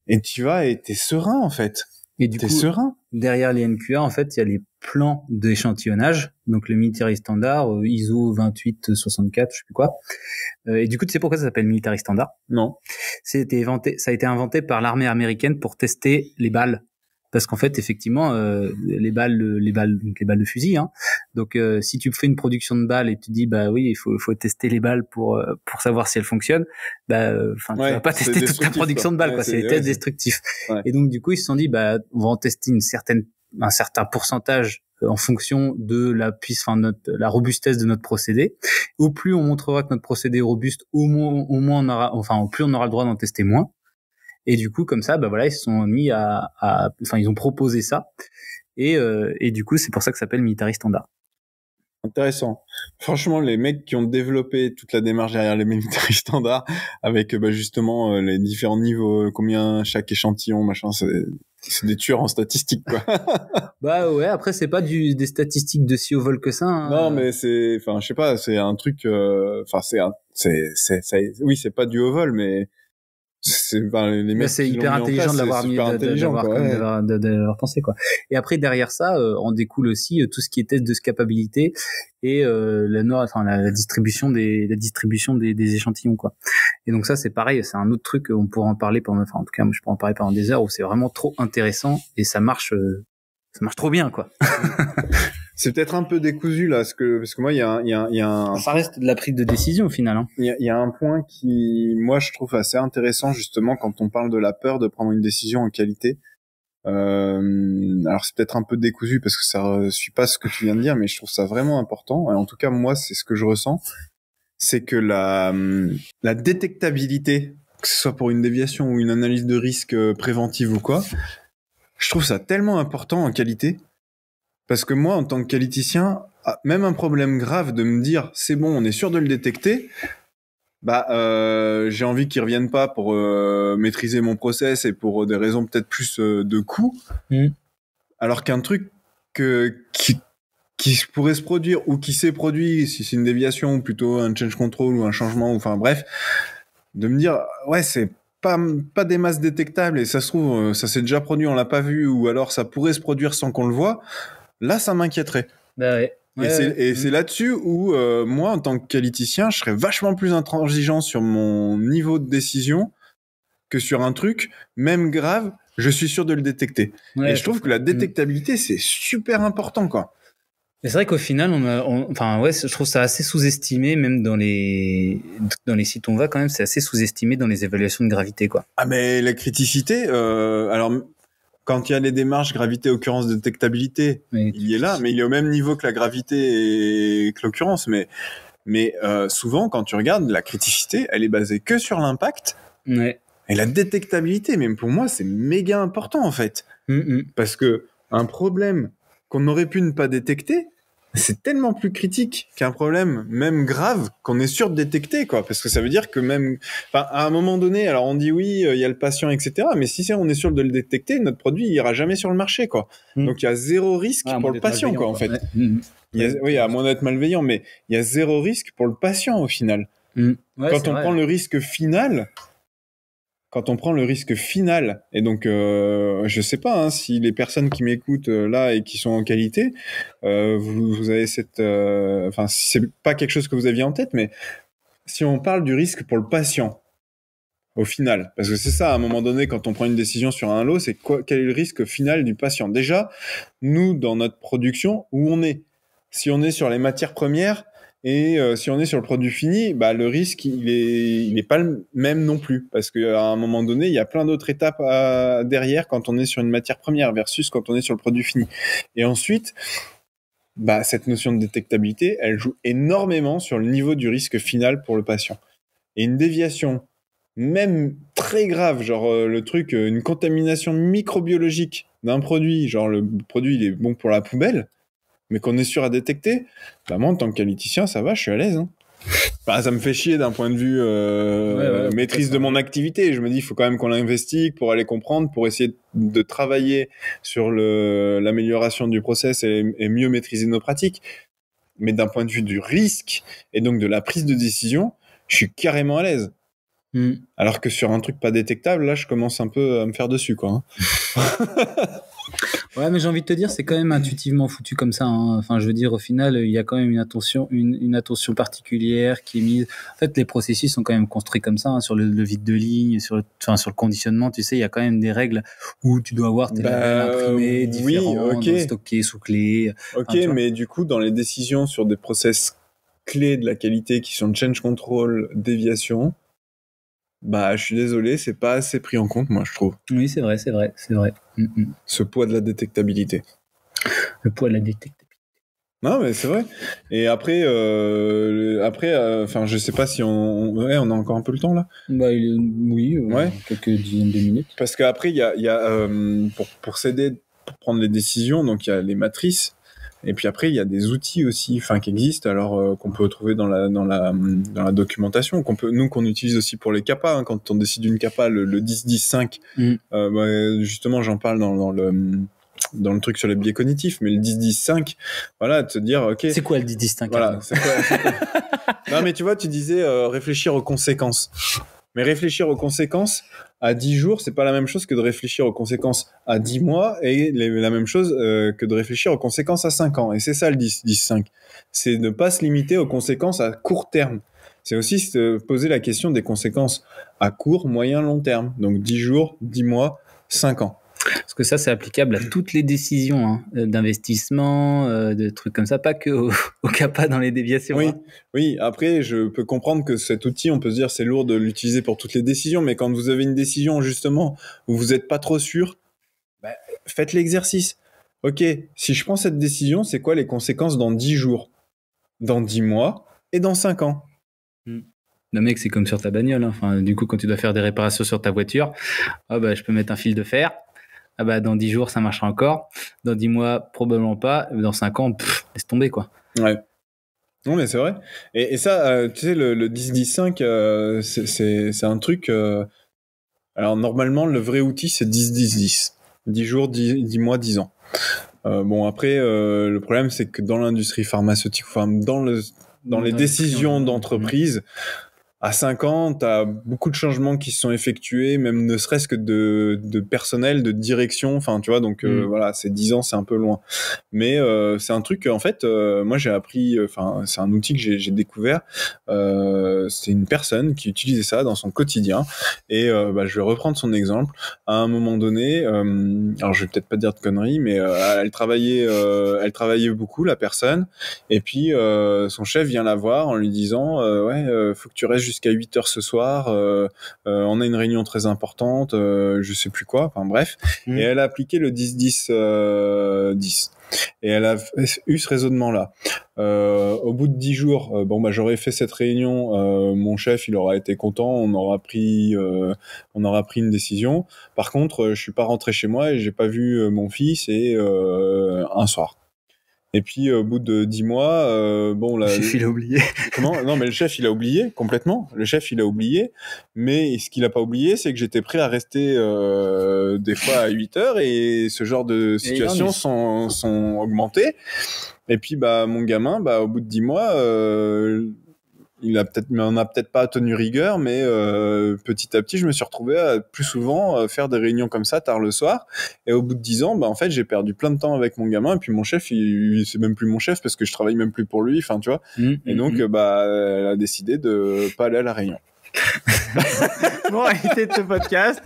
Et tu vas et t'es serein en fait. Et du coup, serein. Derrière les NQA, en fait, il y a les plans d'échantillonnage, donc le Military Standard, ISO 2864, je sais plus quoi. Et du coup, tu sais pourquoi ça s'appelle Military Standard ? Non. Ça a été inventé par l'armée américaine pour tester les balles. Parce qu'en fait, effectivement, les balles de fusil, hein. Donc, si tu fais une production de balles et tu dis, oui, il faut tester les balles pour savoir si elles fonctionnent, tu vas pas tester toute ta production de balles, quoi. C'est des tests destructifs. Ouais. Et donc, du coup, ils se sont dit, on va en tester un certain pourcentage en fonction de la robustesse de notre procédé. Au plus on montrera que notre procédé est robuste, au moins plus on aura le droit d'en tester moins. Et du coup, comme ça, ils se sont mis ils ont proposé ça. Et du coup, c'est pour ça que ça s'appelle Military Standard. Intéressant. Franchement, les mecs qui ont développé toute la démarche derrière les Military Standard, avec justement les différents niveaux, combien chaque échantillon, machin, c'est des tueurs en statistiques, quoi. Ouais, après c'est pas des statistiques de si haut vol que ça. Hein. Non, mais je sais pas, c'est un truc, oui, c'est pas du haut vol, mais les mecs c'est qui hyper l'ont mis en intelligent place, de l'avoir c'est mis, super intelligent, quoi, ouais. de l'avoir pensé, quoi. Et après, derrière ça, en découle aussi tout ce qui est test de scapabilité et la distribution des échantillons, quoi. Et donc ça, c'est pareil, c'est un autre truc, on pourra en parler en tout cas, moi, je pourrais en parler pendant des heures, où c'est vraiment trop intéressant et ça marche trop bien, quoi. C'est peut-être un peu décousu là, parce que moi il y a un Ça reste de la prise de décision au final, hein. Il y a un point qui, moi, je trouve assez intéressant justement quand on parle de la peur de prendre une décision en qualité. Alors c'est peut-être un peu décousu parce que ça suit pas ce que tu viens de dire, mais je trouve ça vraiment important. Et en tout cas, moi, c'est ce que je ressens, c'est que la détectabilité, que ce soit pour une déviation ou une analyse de risque préventive ou quoi, je trouve ça tellement important en qualité. Parce que moi, en tant que qualiticien, même un problème grave de me dire c'est bon, on est sûr de le détecter, j'ai envie qu'il revienne pas pour maîtriser mon process et pour des raisons peut-être plus de coût. Alors qu'un truc qui pourrait se produire ou qui s'est produit, si c'est une déviation ou plutôt un change control ou un changement, enfin bref, de me dire ouais, c'est pas des masses détectables et ça se trouve ça s'est déjà produit, on l'a pas vu, ou alors ça pourrait se produire sans qu'on le voit. Là, ça m'inquiéterait. Bah ouais. C'est là-dessus où moi, en tant que qualiticien, je serais vachement plus intransigeant sur mon niveau de décision que sur un truc, même grave, je suis sûr de le détecter. Ouais, et je trouve que la détectabilité, c'est super important, quoi. Et c'est vrai qu'au final, je trouve ça assez sous-estimé, même dans les sites où on va, quand même, c'est assez sous-estimé dans les évaluations de gravité, quoi. Ah, mais la criticité, alors, quand il y a les démarches gravité, occurrence, détectabilité, il y est là, mais il est au même niveau que la gravité et que l'occurrence. Mais souvent, quand tu regardes, la criticité, elle est basée que sur l'impact. Ouais. Et la détectabilité, même pour moi, c'est méga important, en fait. Parce que un problème qu'on aurait pu ne pas détecter, c'est tellement plus critique qu'un problème, même grave, qu'on est sûr de détecter, quoi. Parce que ça veut dire que même, à un moment donné, alors on dit oui, il y a le patient, etc. Mais si on est sûr de le détecter, notre produit, il ira jamais sur le marché, quoi. Donc il y a zéro risque pour le patient, quoi, en fait. Ouais. Oui, à moins d'être malveillant, mais il y a zéro risque pour le patient, au final. Ouais, quand on prend le risque final, et donc je sais pas si les personnes qui m'écoutent là et qui sont en qualité, vous avez cette, c'est pas quelque chose que vous aviez en tête, mais si on parle du risque pour le patient, au final, parce que c'est ça, à un moment donné, quand on prend une décision sur un lot, c'est quel est le risque final du patient. Déjà, nous, dans notre production, où on est, si on est sur les matières premières, et si on est sur le produit fini, le risque, il est pas le même non plus. Parce qu'à un moment donné, il y a plein d'autres étapes derrière quand on est sur une matière première versus quand on est sur le produit fini. Et ensuite, cette notion de détectabilité, elle joue énormément sur le niveau du risque final pour le patient. Et une déviation, même très grave, genre le truc, une contamination microbiologique d'un produit, genre le produit, il est bon pour la poubelle, mais qu'on est sûr à détecter, moi, en tant que qualiticien, ça va, je suis à l'aise. Ça me fait chier d'un point de vue maîtrise de mon activité. Je me dis, il faut quand même qu'on l'investigue pour aller comprendre, pour essayer de travailler sur l'amélioration du process et mieux maîtriser nos pratiques. Mais d'un point de vue du risque et donc de la prise de décision, je suis carrément à l'aise. Alors que sur un truc pas détectable, là, je commence un peu à me faire dessus, quoi. Ouais, mais j'ai envie de te dire, c'est quand même intuitivement foutu comme ça, hein. Enfin, je veux dire, au final, il y a quand même une attention particulière qui est mise. En fait, les processus sont quand même construits comme ça, hein, sur le vide de ligne, sur le conditionnement. Tu sais, il y a quand même des règles où tu dois avoir tes labels imprimés, différents, stockés sous clé. Ok, mais du coup, dans les décisions sur des process clés de la qualité qui sont change control, déviation, je suis désolé, c'est pas assez pris en compte, moi, je trouve. Oui, c'est vrai. Ce poids de la détectabilité. Le poids de la détectabilité. Non, mais c'est vrai. Et après, je sais pas si on a encore un peu le temps, là. Oui, quelques dizaines de minutes. Parce qu'après, il y a pour s'aider, pour prendre les décisions, donc il y a les matrices. Et puis après, il y a des outils aussi, qui existent, alors qu'on peut trouver dans la documentation, qu'on utilise aussi pour les CAPA, quand on décide une CAPA, le 10-10-5. Justement, j'en parle dans le truc sur les biais cognitifs, mais le 10-10-5, voilà, de se dire, ok. C'est quoi le 10-10-5? Voilà, c'est quoi Non, mais tu vois, tu disais réfléchir aux conséquences. Mais réfléchir aux conséquences à 10 jours, c'est pas la même chose que de réfléchir aux conséquences à 10 mois et la même chose que de réfléchir aux conséquences à 5 ans. Et c'est ça le 10-10-5. C'est ne pas se limiter aux conséquences à court terme. C'est aussi se poser la question des conséquences à court, moyen, long terme. Donc 10 jours, 10 mois, 5 ans. Parce que ça, c'est applicable à toutes les décisions d'investissement, de trucs comme ça, pas que au CAPA dans les déviations. Oui, oui. Après, je peux comprendre que cet outil, on peut se dire c'est lourd de l'utiliser pour toutes les décisions, mais quand vous avez une décision justement où vous n'êtes pas trop sûr, faites l'exercice. Ok, si je prends cette décision, c'est quoi les conséquences dans 10 jours, dans 10 mois et dans 5 ans? Le mec, c'est comme sur ta bagnole. Enfin, du coup, quand tu dois faire des réparations sur ta voiture, je peux mettre un fil de fer. Dans 10 jours, ça marchera encore. Dans 10 mois, probablement pas. Dans 5 ans, laisse tomber, quoi. Ouais. Non, mais c'est vrai. Et ça, tu sais, le 10-10-5, c'est un truc... Alors, normalement, le vrai outil, c'est 10-10-10. 10 jours, 10 mois, 10 ans. Bon, après, le problème, c'est que dans l'industrie pharmaceutique, enfin, dans les décisions d'entreprise, à 5 ans, tu as beaucoup de changements qui se sont effectués, même ne serait-ce que de personnel, de direction. Enfin, tu vois, donc voilà, c'est 10 ans, c'est un peu loin. Mais c'est un truc, en fait, moi j'ai appris, c'est un outil que j'ai découvert. C'est une personne qui utilisait ça dans son quotidien. Et je vais reprendre son exemple. À un moment donné, alors je vais peut-être pas dire de conneries, mais elle travaillait beaucoup, la personne. Et puis son chef vient la voir en lui disant faut que tu restes jusqu'à 8 heures ce soir, on a une réunion très importante, je sais plus quoi, enfin bref. Et elle a appliqué le 10-10-10. Et elle a eu ce raisonnement-là. Au bout de 10 jours, j'aurais fait cette réunion, mon chef, il aura été content, on aura pris une décision. Par contre, je suis pas rentré chez moi et j'ai pas vu mon fils un soir. Et puis, au bout de 10 mois, le chef, il a oublié. Comment? Non, mais le chef, il a oublié, complètement. Le chef, il a oublié. Mais ce qu'il a pas oublié, c'est que j'étais prêt à rester, des fois à 8 heures et ce genre de situations sont augmentées. Et puis, mon gamin, au bout de 10 mois, il en a peut-être pas tenu rigueur, mais petit à petit, je me suis retrouvé à plus souvent faire des réunions comme ça tard le soir. Et au bout de 10 ans, en fait, j'ai perdu plein de temps avec mon gamin. Et puis mon chef, c'est même plus mon chef parce que je travaille même plus pour lui. Enfin, tu vois. Et donc, elle a décidé de pas aller à la réunion. Bon, arrêtez de ce podcast.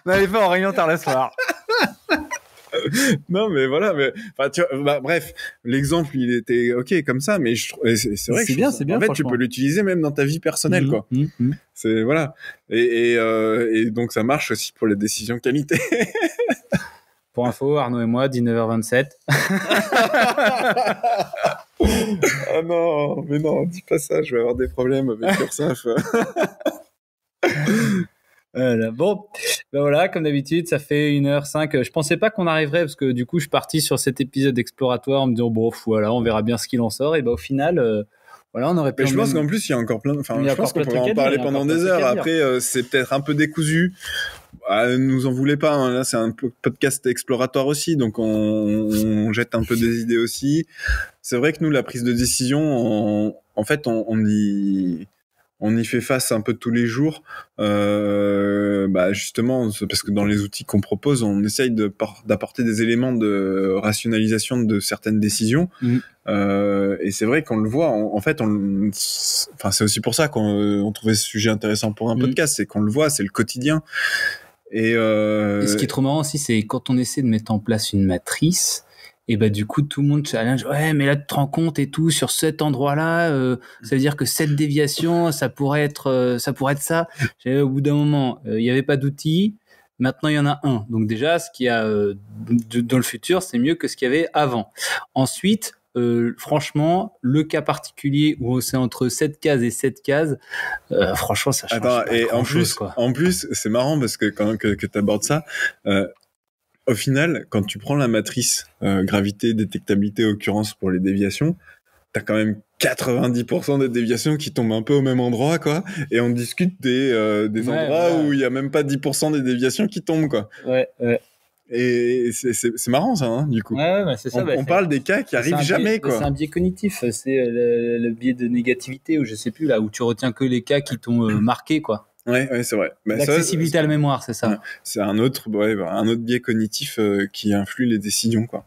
N'allez pas en réunion tard le soir. Non, mais voilà, bref, l'exemple, il était ok comme ça, mais c'est vrai que c'est bien. En fait, tu peux l'utiliser même dans ta vie personnelle, quoi. C'est voilà, et donc ça marche aussi pour les décisions qualité. Pour info, Arnaud et moi, 19h27. Ah non, mais non, dis pas ça, je vais avoir des problèmes avec l'URSSAF. Bon, voilà, comme d'habitude, ça fait 1h05. Je pensais pas qu'on arriverait parce que du coup, je suis parti sur cet épisode exploratoire en me disant voilà, on verra bien ce qu'il en sort. Et au final, voilà, on aurait pu. Mais je pense qu'en plus, il y a encore plein. Enfin, je pense qu'on pourrait en parler pendant des heures. Après, c'est peut-être un peu décousu. Nous en voulez pas. Hein. Là, c'est un podcast exploratoire aussi, donc on jette un peu des idées aussi. C'est vrai que nous, la prise de décision, en fait, on y fait face un peu tous les jours, justement, parce que dans les outils qu'on propose, on essaye d'apporter des éléments de rationalisation de certaines décisions. Et c'est vrai qu'on le voit. En fait, c'est aussi pour ça qu'on trouvait ce sujet intéressant pour un podcast, c'est qu'on le voit, c'est le quotidien. Et ce qui est trop marrant aussi, c'est quand on essaie de mettre en place une matrice. Et du coup, tout le monde challenge. Ouais, mais là, tu te rends compte et tout, sur cet endroit-là, ça veut dire que cette déviation, ça pourrait être ça. Au bout d'un moment, il n'y avait pas d'outil. Maintenant, il y en a un. Donc déjà, ce qu'il y a dans le futur, c'est mieux que ce qu'il y avait avant. Ensuite, franchement, le cas particulier où c'est entre 7 cases et 7 cases, franchement, ça change pas grand-chose, quoi. En plus, c'est marrant parce que quand que tu abordes ça, au final, quand tu prends la matrice gravité, détectabilité, occurrence pour les déviations, t'as quand même 90% des déviations qui tombent un peu au même endroit, quoi. Et on discute des endroits où il y a même pas 10% des déviations qui tombent, quoi. Ouais. Et c'est marrant, ça, hein, du coup. Ouais, c'est ça. On parle des cas qui arrivent jamais, quoi. C'est un biais cognitif. C'est le biais de négativité, ou je sais plus, là, où tu retiens que les cas qui t'ont marqué, quoi. Ouais, c'est vrai. Bah, l'accessibilité à la mémoire, c'est ça. C'est un autre biais cognitif qui influe les décisions, quoi.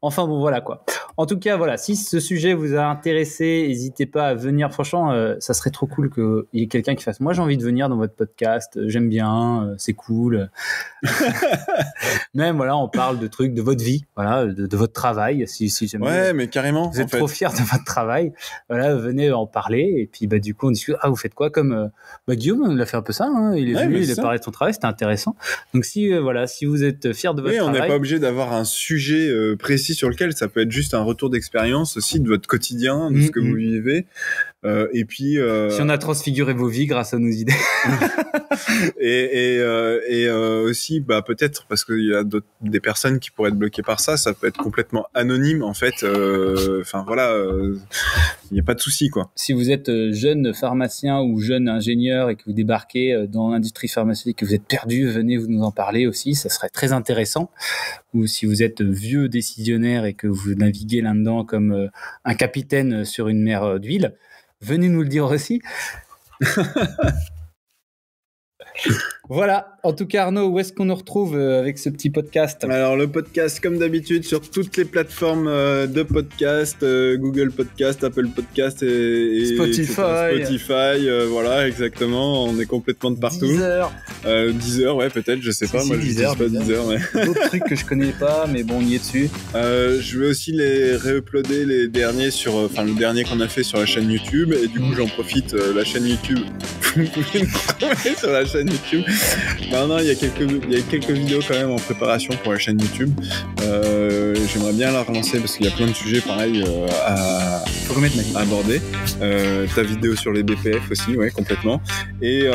Enfin bon, voilà quoi. En tout cas, voilà, si ce sujet vous a intéressé, n'hésitez pas à venir. Franchement, ça serait trop cool qu'il y ait quelqu'un qui fasse. Moi, j'ai envie de venir dans votre podcast. J'aime bien, c'est cool. Même voilà, on parle de trucs de votre vie, voilà, de votre travail. Si jamais, ouais, mais carrément. Vous êtes trop fiers de votre travail. Voilà, venez en parler. Et puis du coup, on discute. Ah, vous faites quoi comme Guillaume, il a fait un peu ça. Hein, il est venu, il a parlé de son travail. C'était intéressant. Donc si si vous êtes fiers de votre travail, on n'est pas obligé d'avoir un sujet précis sur lequel, ça peut être juste un retour d'expérience aussi de votre quotidien, de ce que vous vivez. Et puis si on a transfiguré vos vies grâce à nos idées. et aussi peut-être parce qu'il y a des personnes qui pourraient être bloquées par ça peut être complètement anonyme en fait. Enfin voilà, il n'y a pas de souci quoi. Si vous êtes jeune pharmacien ou jeune ingénieur et que vous débarquez dans l'industrie pharmaceutique, que vous êtes perdu, venez vous nous en parler aussi, ça serait très intéressant. Ou si vous êtes vieux décisionnaire et que vous naviguez là-dedans comme un capitaine sur une mer d'huile, venez nous le dire aussi. Voilà, en tout cas Arnaud, où est-ce qu'on nous retrouve avec ce petit podcast ? Alors le podcast comme d'habitude sur toutes les plateformes de podcast, Google Podcast, Apple Podcast et Spotify, voilà exactement, on est complètement de partout. Deezer, ouais peut-être, je sais pas, moi Deezer, je dis pas Deezer, mais... D'autres trucs que je connais pas, mais bon on y est dessus. Je vais aussi les réuploader les derniers le dernier qu'on a fait sur la chaîne YouTube, et du coup j'en profite, la chaîne YouTube, vous pouvez me trouver sur la chaîne YouTube. Non, il y a quelques vidéos quand même en préparation pour la chaîne YouTube. J'aimerais bien la relancer parce qu'il y a plein de sujets pareils à aborder. Ta vidéo sur les BPF aussi, ouais, complètement. Et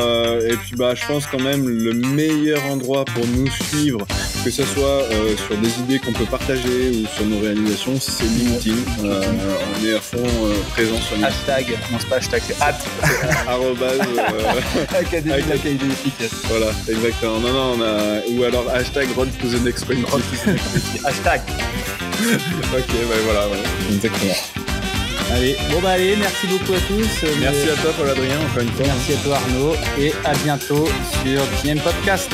puis je pense quand même le meilleur endroit pour nous suivre, que ce soit sur des idées qu'on peut partager ou sur nos réalisations, c'est LinkedIn. On est à fond présent sur LinkedIn. Hashtag, non c'est pas hashtag, c'est Académie efficace. Voilà, exactement. Non, on a... Ou alors hashtag Road to the Next Point. Hashtag. Ok, voilà, exactement. Allez, merci beaucoup à tous. Merci à toi Paul Adrien, encore une fois. Merci à toi Arnaud, et à bientôt sur TM Podcast.